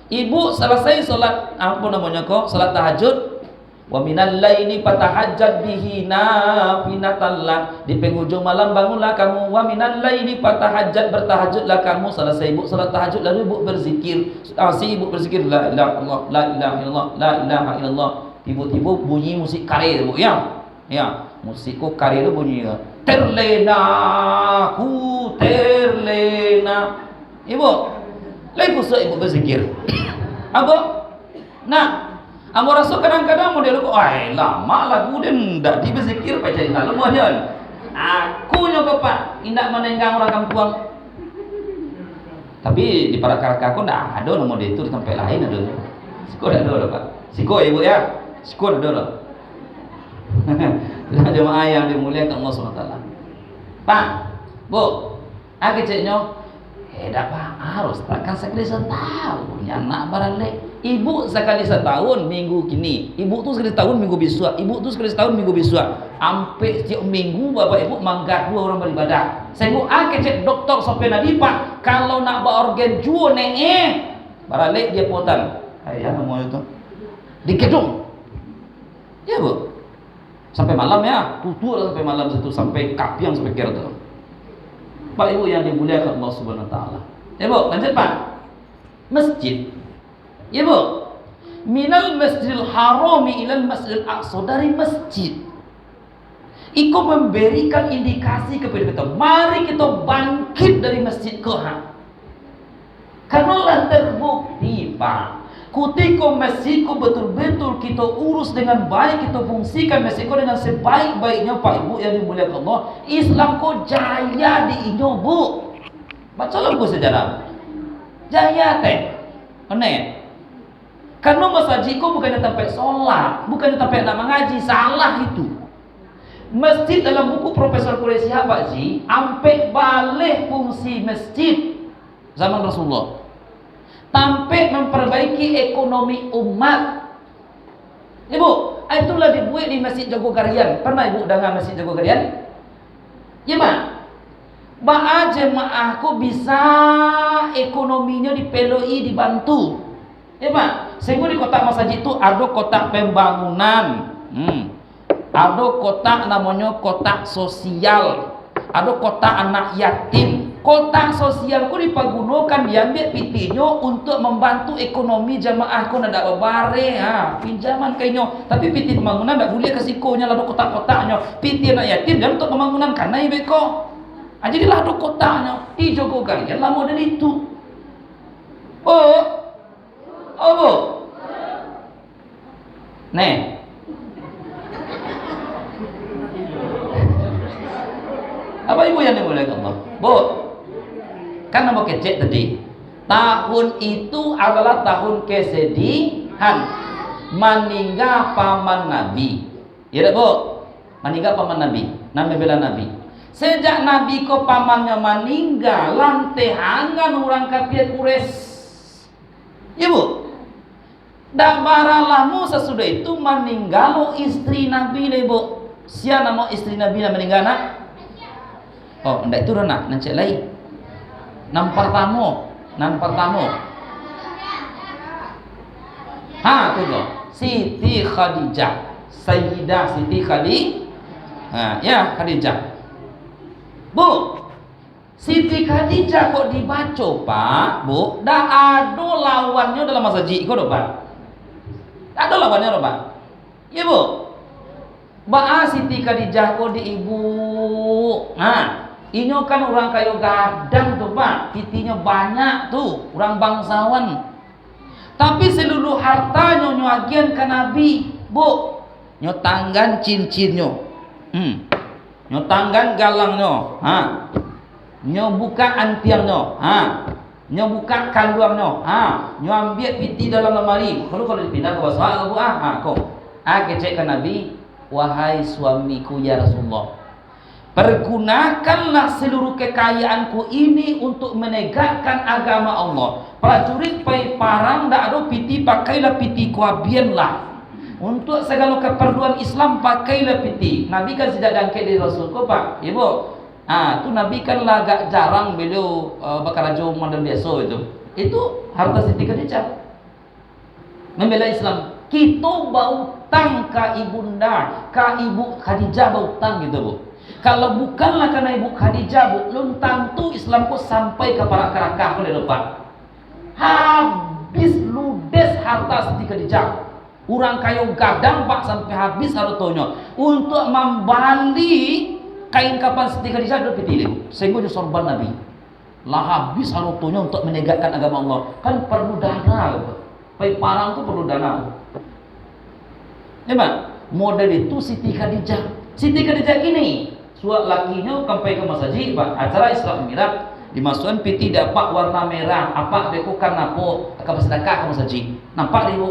ibu selesai sholat apa namanya kok sholat tahajud, wa minal laili fatahajjat bihi nafilatan, di penghujung malam bangunlah kamu, wa minal laili fatahajjat, bertahajudlah kamu. Selesai ibu sholat tahajud lalu ibu berzikir. Si ibu berzikir la ilaha illallah, la ilaha illallah, la ilaha illallah. Tiba-tiba bunyi musik kare ibu ya. Ya, musik kok kare itu bunyi ya. Terlena ku terlena. Ibu lagi kusuk ibu berzikir. Apa? Nah, amo rasa kadang-kadang model kok lama lagu dia ndak dibezikir baca di dalam aja. Aku nyoba Pak, indak menenggang orang kampung. Tapi di para kakak aku ndak ada nomor dia itu di tempat lain ada. Siko ndak ada Pak. Siko ibu ya. Siko ndak ada. Tidak jemaah yang dimuliakan Allah SWT. Pak, Bu, ceknya dah Pak, harus takkan sekali setahun ya nak barale. Ibu sekali setahun minggu kini, ibu tu sekali setahun minggu besok, ibu tu sekali setahun minggu besok. Ampe setiap minggu bapak ibu manggat dua orang beribadah. Saya bu cek dokter sampai nadi Pak, kalau nak organ juo barale dia potan. Ayah mau itu di gedung. Ya Bu, sampai malam ya, tutur sampai malam situ sampai kapiang sampai kira tu. Pak ibu yang dimuliakan Allah Subhanahu Wa Taala. Ya Bu, lanjut Pak. Masjid. Ya Bu. Minal Masjidil Harami ilal Masjidil Aqsa, dari masjid. Iku memberikan indikasi kepada kita, mari kita bangkit dari masjid ke hak. Karena terbukti Pak, ketika masjidku betul-betul kita urus dengan baik, kita fungsikan masjidku dengan sebaik-baiknya Pak Ibu yang dimuliakan Allah, Islam kok jaya di Indo Bu. Bacalah buku sejarah. Jaya teh. Aneh. Karena masjidku bukannya tempat sholat, bukannya tempat nak mengaji, salah itu. Masjid dalam buku Profesor Quraisy Pak Ji, ampe balik fungsi masjid zaman Rasulullah. Sampai memperbaiki ekonomi umat. Ibu, itulah dibuat di Masjid Jogokarian. Pernah Ibu dengar Masjid Jogokarian? Ya Pak. Jemaahku bisa ekonominya dipeloi, dibantu. Ya Pak. Sehingga di kotak masjid itu ada kotak pembangunan. Ada kotak namanya kotak sosial. Ada kotak anak yatim. Kotak sosialku dipagunakan, diambil pitinya untuk membantu ekonomi jamaahku ndak babare pinjaman kayaknya. Tapi piti pembangunan ndak boleh kesikonya lalu kotak-kotaknya. Piti anak yatim dan untuk pembangunan karena ibeko. Jadilah ada kotaknya di Jogokarian lah model itu. Oh Bu. Nih. Apa Ibu yang dimuliakan Allah? Bu, kan nama kecek tadi. Tahun itu adalah tahun kesedihan. Meninggal paman Nabi. Ya tak Bu? Meninggal paman Nabi. Nabi bela Nabi. Sejak Nabi ko pamannya meninggal, lantehangan orang kafir Quraisy. Ya Bu? Dan baralah sesudah itu meninggal istri Nabi le Bu. Siapa nama istri Nabi yang meninggal nak? Oh, ndak itu nak, nancek lain. Nan pertama. Tu loh. Siti Khadijah. Sayyidah Siti Khadijah. Ya, Khadijah. Bu, Siti Khadijah kok dibaca Pak, Bu, dah ada lawannya dalam masa haji kok Pak. Ada lawannya Pak. Ya Bu. Ba'a Siti Khadijah kok di ibu. Nah, inyo kan orang kayo gadang tuh Pak, pitinya banyak tuh, orang bangsawan. Tapi seluruh hartanya nyo agian ke Nabi, Bu. Nyo tanggan cincinnya. Nyo tanggan galangnya. Nyo buka antiangnya, nyo buka kalduangnya, nyo ambil piti dalam lemari. Kalau dipindah ke bawah, kok, kecek ke Nabi, wahai suamiku ya Rasulullah, pergunakanlah seluruh kekayaanku ini untuk menegakkan agama Allah. Prajurit pai parang dak ada piti, pakailah piti kuabian lah. Untuk segala keperluan Islam pakailah piti. Nabi kan tidak dangke di Rasul ko Pak, ibu. Tu Nabi kan agak jarang beliau bakal raja model biasa itu. Itu harta Siti Khadijah. Membela Islam. Kita bau tang ke ibunda, ke ibu Khadijah bau tang gitu Bu. Kalau bukanlah karena ibu Khadijah Bu, belum tentu Islamku sampai ke para kerakah ke depan. Habis ludes harta Siti Khadijah. Orang kayu gadang Pak sampai habis hartanya untuk membali kain kapan Siti Khadijah itu pitilin sehingga dia sorban Nabi lah habis hartanya untuk menegakkan agama Allah. Kan perlu dana, pai parang itu perlu dana. Ya Pak, model itu Siti Khadijah. Siti Khadijah ini suat lakinya sampai ke masjid Pak, acara Isra Mi'raj dimasukkan piti dapat warna merah. Apa beko kan apa ke sedekah ke masjid. Nampak dia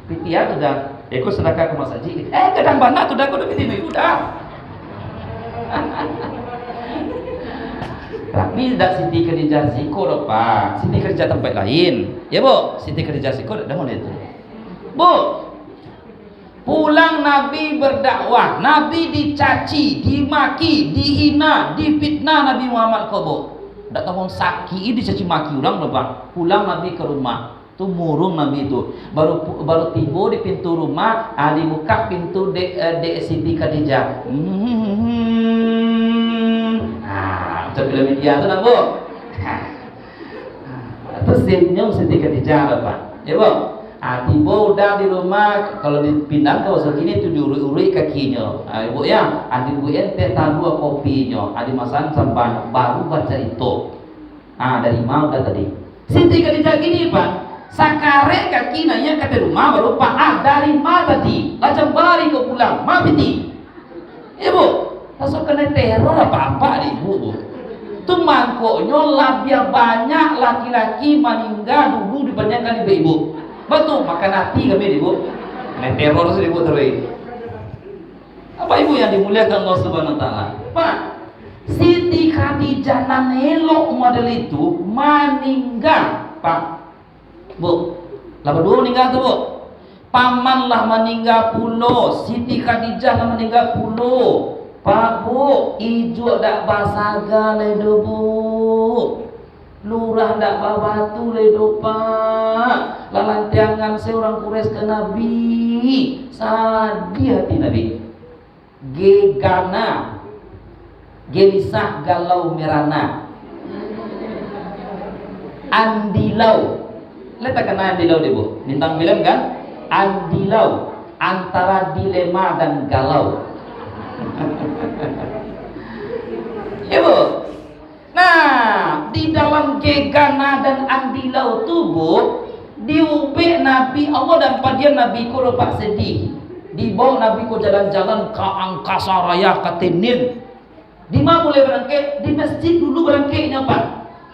piti ya sudah beko sedekah ke masjid. Kadang banyak sudah kau piti itu udah. Tapi tidak Siti Khadijah Ziko Pak. Siti Khadijah tempat lain. Ya Bu, Siti Khadijah Ziko dah mana itu? Bu, pulang Nabi berdakwah, Nabi dicaci, dimaki, dihina, difitnah Nabi Muhammad kau Bu. Tak tahu sakit dicaci maki orang Pak. Pulang Nabi ke rumah. Tu murung Nabi itu baru tiba di pintu rumah, dibuka pintu de Siti Khadijah. Macam film India tu nak Bu. Terus senyum Siti Khadijah Pak. Ya Bu. Tiba udah di rumah, kalau dipindah ke wasal gini tu diurui-urui kakinya. Ibu ya, dibuat teh dua kopinya, dimasak sampai baru baca itu. Dari mau dah tadi. Siti Khadijah gini Pak. Sakare kaki nanya kata rumah baru Pak. Dari mana tadi? Macam bari kau pulang, ma piti. Ibu, masuk kena teror apa-apa ibu Bu. Tu mangkoknya labia banyak laki-laki meninggal dulu dibandingkan ibu-ibu. Betul, makan hati kami ibu. Kena teror sih ibu terus. Apa ibu yang dimuliakan Allah Subhanahu Wa Taala? Pak, Siti Khadijah nan elok model itu meninggal Pak. Bu, lama dulu meninggal tu Bu. Paman lah meninggal pulo, Siti Khadijah lah meninggal pulo. Pak Bu, ijo dak basaga ledo Bu. Lurah dak babatu ledo Pak. Lalantiangan seorang Quraisy ke Nabi. Sadi hati Nabi. Gegana, gelisah galau merana. Andilau. Letak kena andilau deh Bu. Bintang film kan? Andilau, antara dilema dan galau. Ya Bu. Nah, di dalam gegana dan andilau tu Bu, diubek Nabi Allah dan padian Nabi ko Pak sedih. Dibawa Nabi ko jalan-jalan ke angkasa raya ke Tenin. Di mana boleh berangkat? Di masjid dulu berangkatnya Pak.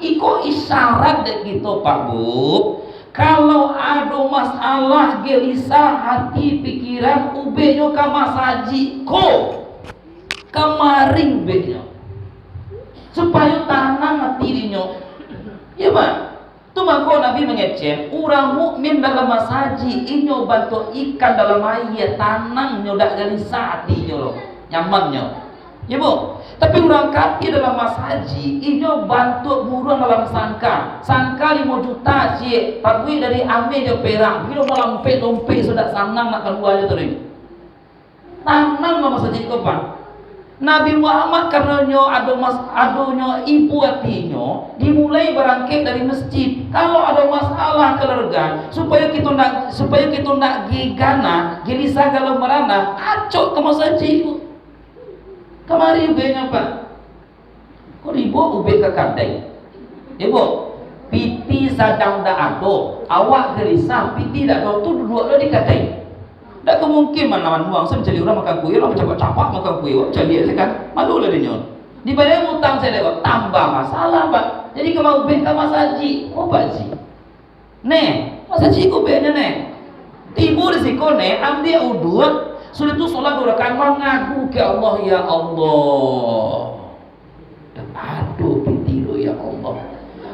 Iko isyarat dek gitu Pak Bu. Kalau ada masalah gelisah hati pikiran ubenya ke masaji ko kemaring ubenya supaya tanang hati dinyo. Ya Pak. Tu mangko Nabi mengecek orang mukmin dalam masaji inyo bantu ikan dalam air tanang nyo dak gelisah hati nyo nyamannya. Ya Bu. Tapi orang kafir dalam masaji inyo bantu buruan dalam sangka 5 juta cie pagui dari ame dia perak bila malam dompe sudah sanang nak keluar aja tadi tanang mama saji ko Pak. Nabi Muhammad karenanya adonya ibu hatinya dimulai berangkat dari masjid. Kalau ada masalah keluarga, supaya kita nak gigana, gelisah kalau merana, acok ke masjid. Kemari ubenya Pak. Kok ibu ube ke kandeng? Ibu, piti sadang dak ado, awak gelisah, piti dak ado tu dua-dua dikatai. Tak kemungkinan mana uang saya mencari orang makan kuih, orang capak-capak makan kuih, cari saya kan, malu lah dia. Dibayar utang saya lewat, tambah masalah Pak. Jadi kalau ubek ke masaji, oh Pak Ji, nih masaji ubeknya nih, timbul risiko nih, ambil udur, sudah tu sholat 2 rakaat mengadu ke Allah, ya Allah, dan aduh piti lo ya Allah.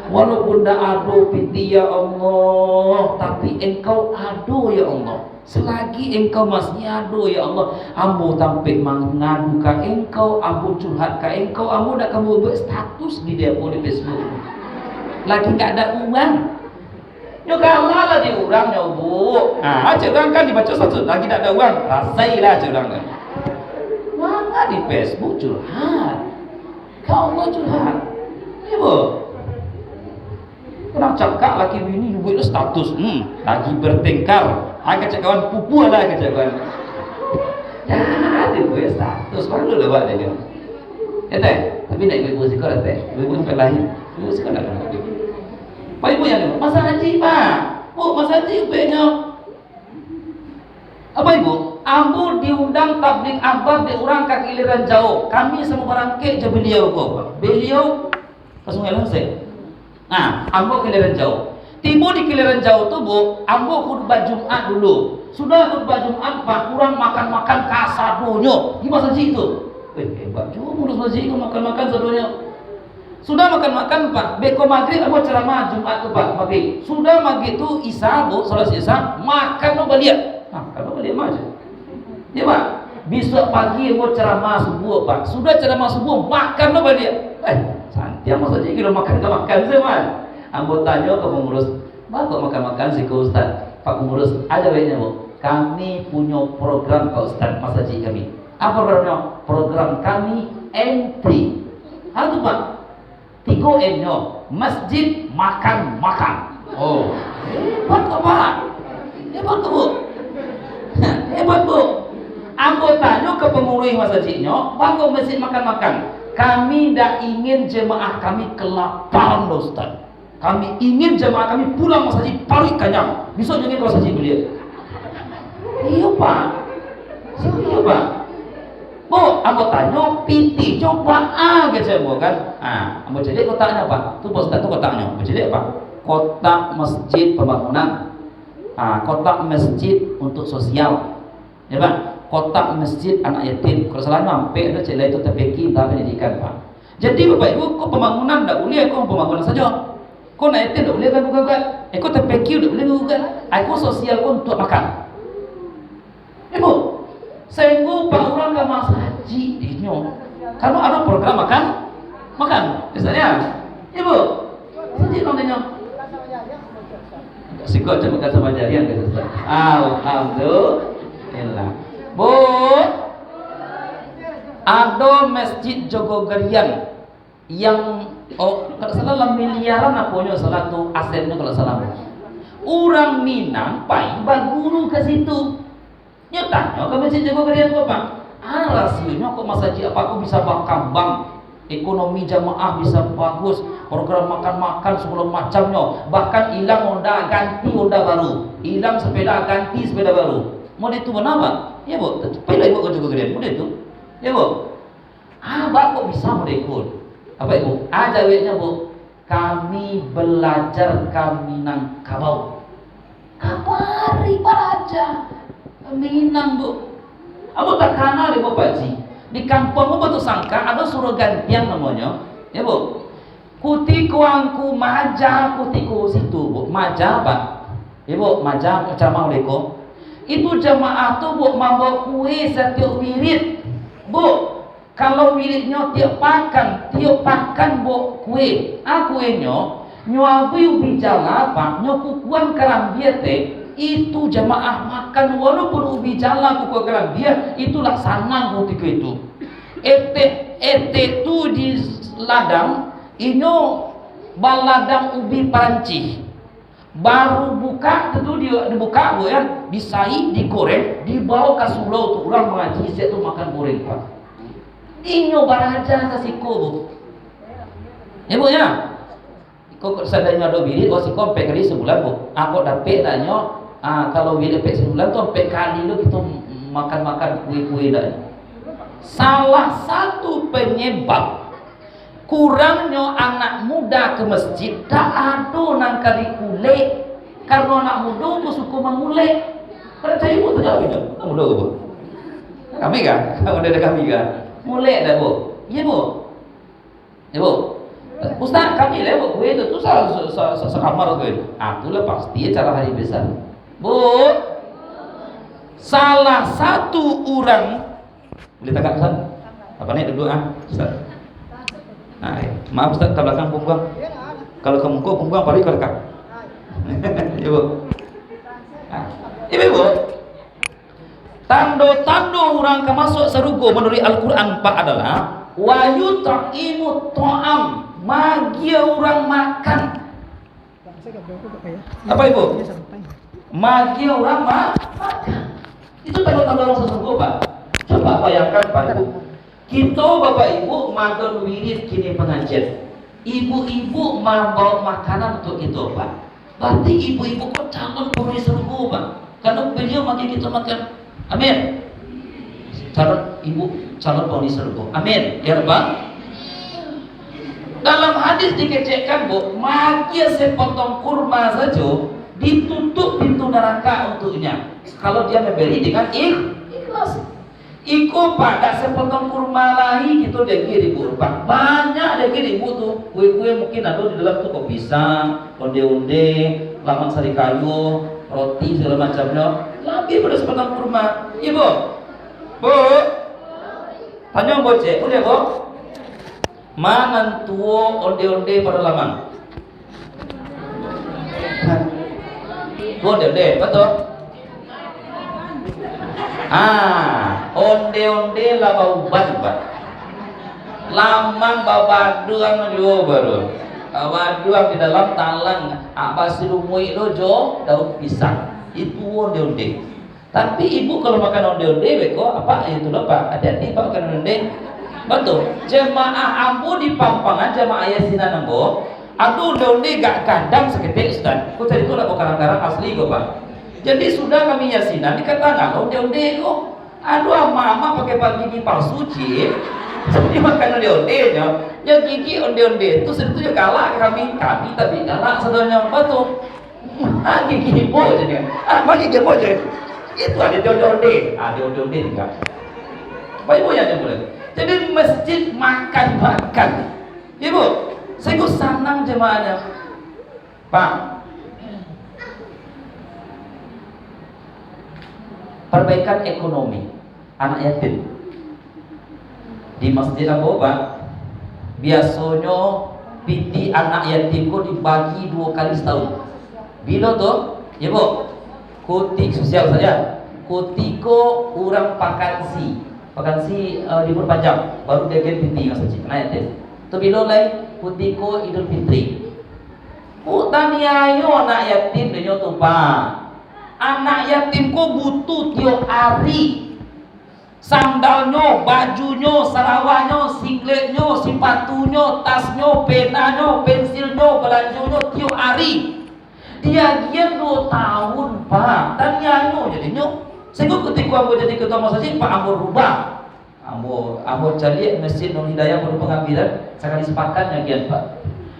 Walaupun dah adu piti ya Allah, tapi engkau adu ya Allah. Selagi engkau masih adu ya Allah, ambo tampil mengadu ka engkau, ambo curhat ka engkau, ambo nak kamu buat status di depo di Facebook. Lagi tak ada uang. Yo kalah lah di orang ya Bu. Ah, cerang kan dibaca satu, lagi tak ada uang, rasailah cerang kan. Mana di Facebook curhat. Kau Allah curhat. Ibu. Kenapa cakap laki bini buat status, lagi bertengkar. Agak cakawan pupu lah cakawan. Ya, dia buat status malu lah buat dia. Ya teh, tapi nak ibu sekolah teh, ibu sampai lahir, ibu sekolah kan. Pak ibu yang masa haji Pak, Bu masa haji ubenya. Apa ibu? Ambu diundang tablik abad di orang kaki Iliran jauh. Kami semua berangkat je beliau kok. Beliau ke Sungai Lengse. Nah, ambo Kiliran jauh. Tiba di Kiliran jauh tu Bu, ambo khutbah Jumat dulu. Sudah khutbah Jumat Pak, kurang makan-makan kasadonyo. Gimana sih itu? Hebat juga ngurus masjid itu makan-makan sadonya. Sudah makan-makan Pak, beko maghrib ambo ceramah Jumat tu Pak, maghrib. Sudah maghrib tu Isya Bu, salat Isya, makan lo balik. Nah, kalau balik aja. Ya Pak, besok pagi ambo ceramah subuh Pak. Sudah ceramah subuh, makan lo balik. Santiang masa jadi kita makan semua. Ambo tanya ke pengurus, bapak makan-makan sih ke Ustaz. Pak pengurus, ada baiknya Bu. Kami punya program Pak Ustaz masa jadi kami. Apa programnya? Program kami M3. Apa Pak? 3M-nya, masjid makan-makan. Oh, hebat kok Pak. Hebat kok Bu. Hebat Bu. Ambo tanya ke pengurus masjidnya, bapak masjid makan-makan. Kami tidak ingin jemaah kami kelaparan Ustaz. Kami ingin jemaah kami pulang masjid paling kenyang. Bisa jadi masjid beliau. Iya Pak. Iya Pak. Bu, aku tanya piti coba gitu Bu kan. Ah, aku jadi kotaknya Pak. Tu Ustaz tu kotaknya. Aku jadi apa? Kotak masjid pembangunan. Ah, kotak masjid untuk sosial. Ya Pak. Kotak masjid anak yatim. Kalau salahnya sampai ada celah itu terpeki tak pendidikan Pak. Jadi Bapak Ibu, kok pembangunan tak boleh, kok pembangunan saja. Kok nak yatim tak boleh kan gugat. Kok terpeki tak boleh gugat. Kok sosial kok untuk makan. Ibu, sehingga Pak orang ke masa haji dinyo. Kalau ada program makan. Misalnya, Ibu, haji namanya. Sikot cuma kata sama jarian ke Ustaz. Alhamdulillah. Bu, ada masjid Jogogarian yang kalau salah miliaran apanya salah tu asetnya kalau salah. Orang Minang pai baguru ke situ. Nya tanya ke masjid Jogogarian apa? Rasionya kok masjid apa kok bisa berkembang? Ekonomi jamaah bisa bagus, program makan-makan segala macamnya. Bahkan hilang Honda ganti Honda baru, hilang sepeda ganti sepeda baru. Mau itu kenapa? Ya Bu, pilih Ibu ke Jogogarian, mau itu. Ya Bu. Abah kok bisa mau ikut? Apa Ibu? Jawabnya Bu, kami belajar Minangkabau. Kabari belajar Minang Bu. Abu tak kenal di Bapak Ji. Di kampung Bapak tu sangka ada suruh gantian namanya. Ya Bu. Kutikuangku maja kutiku situ Bu. Maja Pak. Ya Bu, maja ceramah mereka. Itu jamaah tu Bu membawa kue setiap wirid. Bu, kalau wiridnya tiap pakan Bu kue. Kuenya nyuabi ubi jala Pak, nyokukuan kerambia teh. Itu jamaah makan walaupun ubi jala kukuan kerambia itu laksana ketika itu. ete tu di ladang inyo baladang ubi paranci baru buka tentu dia dibuka bu ya, disai digoreng dibawa ke sulau tuh orang mengaji saya tuh makan goreng pak inyo baraja kasih bu ya bu ya kok seandainya ada birit si kompek kali sebulan bu aku dapat danyo kalau birit sebulan tuh sampai kali lu kita makan kue-kue dah. Salah satu penyebab kurangnya anak muda ke masjid tak ada nang kali kulit karena anak muda tu suka mengulek. Percaya ibu tu jawab itu muda bu kami kan kalau ada kami kan mulai dah bu iya bu ya bu Ustaz kami lah bu kue itu tu sekamar kue itulah pasti cara hari besar bu salah satu orang boleh tagak Ustaz apa nih duduk Ustaz. Nah, maaf Ustaz, ke belakang punggung. Kalau ke muka punggung paling ke dekat. Ibu. Nah, ibu. Tanda-tanda orang ke masuk surga menurut Al-Qur'an Pak adalah wa yut'imu ta'am, magia orang makan. Apa Ibu? Magia orang makan. Itu tanda-tanda orang surga Pak. Coba bayangkan Pak Ibu. Kita bapak ibu makan wirid kini pengajian, ibu-ibu membawa makanan untuk kita pak. Berarti ibu-ibu kok calon penghuni surga pak, karena beliau bagi kita makan. Amin. Calon ibu calon penghuni surga. Amin. Ya Pak. Dalam hadis dikecekkan bu, magia sepotong kurma saja ditutup pintu neraka untuknya. Kalau dia memberi dengan ikhlas. Iko pada sepotong kurma lahi gitu dia kiri bu pak banyak dia kiri bu tuh kue-kue mungkin ada di dalam tuh kok pisang, onde-onde, lamang sari kayu, roti segala macamnya lebih pada sepotong kurma ibu bu tanya bocek udah bu mana tuo onde-onde pada lamang onde-onde betul onde-onde lah bau ban lamang babaduang jo baru babaduang di dalam talang basilumui lojo daun pisang itu onde-onde tapi ibu kalau makan onde-onde beko apa itu loh pak hati-hati pak makan onde betul jemaah ambu di Pampangan jemaah yasinan ambu aduh onde-onde gak kadang seketik Ustaz aku tadi itu lah karang-karang asli kok pak jadi sudah kami yasinan dikatakan onde-onde kok aduh mama pakai gigi palsu cie jadi makan onde-onde nya gigi onde-onde itu sebetulnya kalah kami tapi kalah sebenarnya betul gigi ibu jadi gigi ibu jadi itu ada onde-onde ada onde-onde juga apa ibu yang boleh jadi masjid makan ibu saya kok senang jemaahnya pak perbaikan ekonomi anak yatim di masjid apa pak biasanya piti anak yatim kok dibagi 2 kali setahun bila tuh ya bu kutik sosial saja kutiko orang vakansi libur panjang baru dia piti masjid anak yatim tu bila lain kutiko Idul Fitri taniayo anak yatim dia tuh pak anak yatimku butuh tiap hari sandalnya, bajunya, sarawanya, singletnya, sepatunya, tasnya, penanya, pensilnya, belanjanya tiap hari dia 2 tahun pak dan nyanyo jadinya sehingga ketika aku jadi ketua masjid pak Amor rubah Amor jadi masjid Nur Hidayah perlu pengambilan sekali sepakatnya gian pak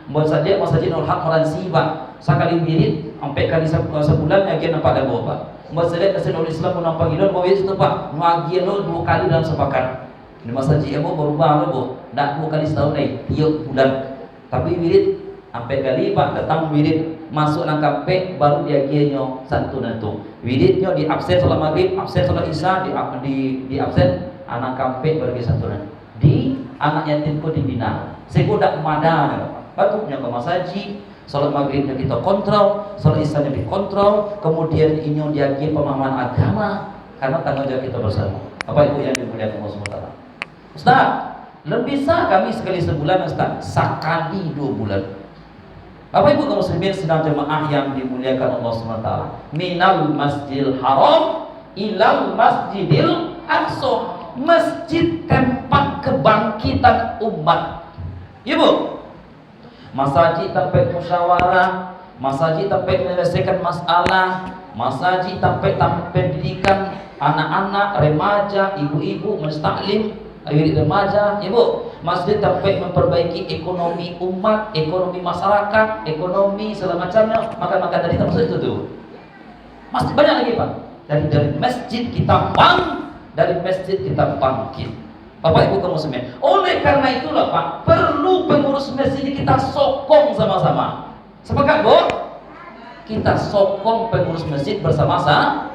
buat saja masjid Nur Haq Maransi pak sekali birit sampai kali sebulan ya kita nampak dah pak buat saya Nasional Islam menampak gila mau itu pak ngagian lo 2 kali dalam sepakat di masjid emo berubah lo bu nak 2 kali setahun nih tiap bulan tapi birit sampai kali pak datang birit masuk nang kampek baru dia gianyo santunan tu biritnya di absen sholat maghrib absen sholat isya di absen anak kampek bagi santunan di anak yatimku dibina saya dak kemana batuknya ke masjid sholat maghribnya kita kontrol, sholat isyanya dikontrol, kemudian ini diagih pemahaman agama karena tanggung jawab kita bersama. Apa itu yang dimuliakan Allah SWT? Ustaz, lebih sah kami sekali sebulan Ustaz? Sekali 2 bulan. Bapak Ibu kaum muslimin sedang jemaah yang dimuliakan Allah SWT, minal masjidil haram ilal masjidil aqsa, masjid tempat kebangkitan umat. Ya Bu, masjid tempat musyawarah, masjid tempat menyelesaikan masalah, masjid tempat pendidikan anak-anak, remaja, ibu-ibu, mustaklim, adik remaja, ibu. Masjid tempat memperbaiki ekonomi umat, ekonomi masyarakat, ekonomi segala macamnya, makan-makan tadi termasuk itu tuh. Masih banyak lagi Pak. Dari masjid kita dari masjid kita bangkit. Bapak Ibu kaum muslimin. Oleh karena itulah Pak, perlu pengurus masjid kita sokong sama-sama. Sepakat Bu? Kita sokong pengurus masjid bersama-sama.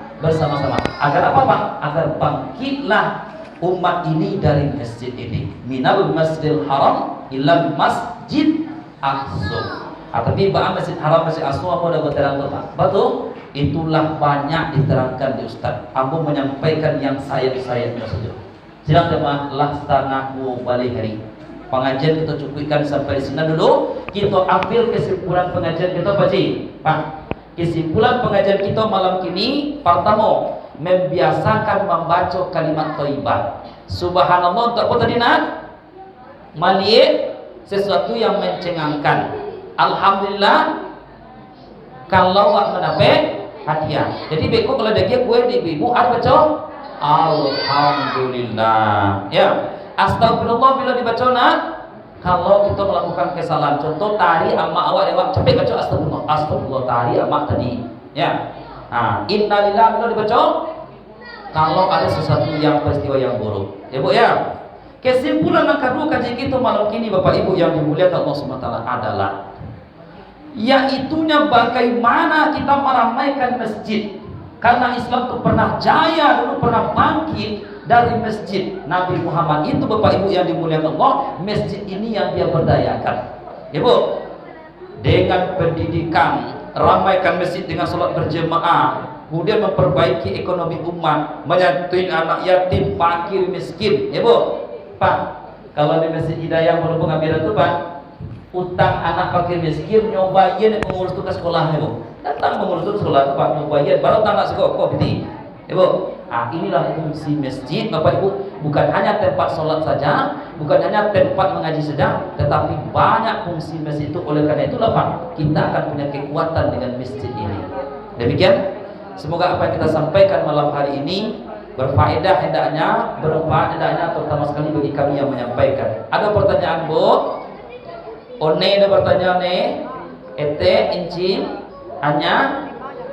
Agar apa Pak? Agar bangkitlah umat ini dari masjid ini. Minal masjidil haram ilal masjid aqsa. Tapi bahas masjid haram, masjid aqsa apa udah berterang Pak? Betul? Itulah banyak diterangkan di Ustaz. Aku menyampaikan yang saya saja. Sidang jemaah laksanaku balik hari. Pengajian kita cukupkan sampai di sini dulu. Kita ambil kesimpulan pengajian kita Pak. Kesimpulan pengajian kita malam ini, pertama, membiasakan membaca kalimat thayyibah. Subhanallah, untuk apa tadi nak? Malik, sesuatu yang mencengangkan. Alhamdulillah, kalau awak mendapat hadiah. Jadi beko kalau dia kue di ibu ada baca alhamdulillah. Ya. Astagfirullah bila dibaca nak. Kalau kita melakukan kesalahan, contoh tari amak awak lewat capek baca astagfirullah tari amak tadi. Ya. Innalillah bila dibaca kalau ada sesuatu yang peristiwa yang buruk. Ya Bu ya. Kesimpulan yang kedua kajian kita malam ini Bapak Ibu yang dimuliakan Allah SWT adalah yaitunya bagaimana kita meramaikan masjid. Karena Islam itu pernah jaya dulu, pernah bangkit dari masjid Nabi Muhammad itu Bapak Ibu yang dimuliakan Allah. Masjid ini yang dia berdayakan. Ya Bu, dengan pendidikan, ramaikan masjid dengan sholat berjemaah, kemudian memperbaiki ekonomi umat, menyantuni anak yatim, fakir, miskin. Ya Bu, Pak, kalau di Masjid Hidayah berhubung ambil itu Pak, utang anak fakir miskin nyobain mengurus ke sekolahnya Bu. Datang mengurus ke sekolah Pak, nyobain baru anak sekolah kok gitu. Ya Bu, inilah fungsi masjid Bapak Ibu. Bukan hanya tempat sholat saja, bukan hanya tempat mengaji saja, tetapi banyak fungsi masjid itu. Oleh karena itulah Pak, kita akan punya kekuatan dengan masjid ini. Demikian, semoga apa yang kita sampaikan malam hari ini berfaedah hendaknya, bermanfaat hendaknya, terutama sekali bagi kami yang menyampaikan. Ada pertanyaan Bu? One ada pertanyaan nih? Ete, Inci, Anya?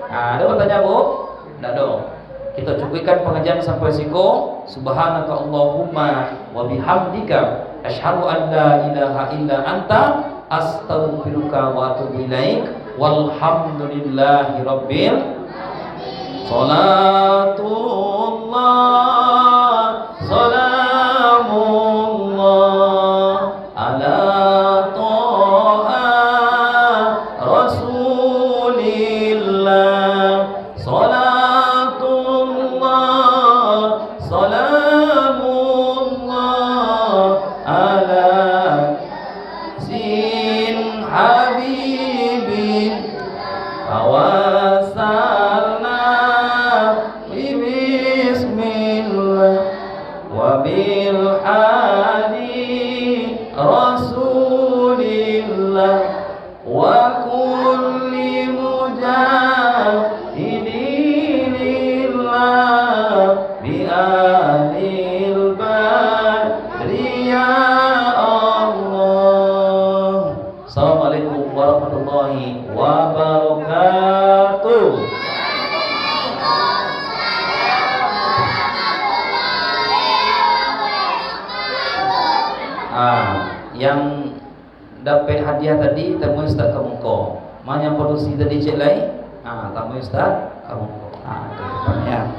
Ada pertanyaan Bu? Tidak dong. Kita cukupkan pengajian sampai siku. Subhanaka Allahumma wa bihamdika asyhadu an la ilaha illa anta astaghfiruka wa atubu ilaik. Walhamdulillahi rabbil salatullah salamullah ala toha rasulillah salatullah salamullah ala sin habibin tawasalna bismillah wa bil hadi rasulillah wa kulli mujahidillah bi alil badri ya Allah. Assalamualaikum warahmatullahi wabarakatuh. Yang dapat hadiah tadi tamu Ustaz Kamungko. Mana yang produksi tadi cek lain? Tamu Ustaz Kamungko. Itu depannya.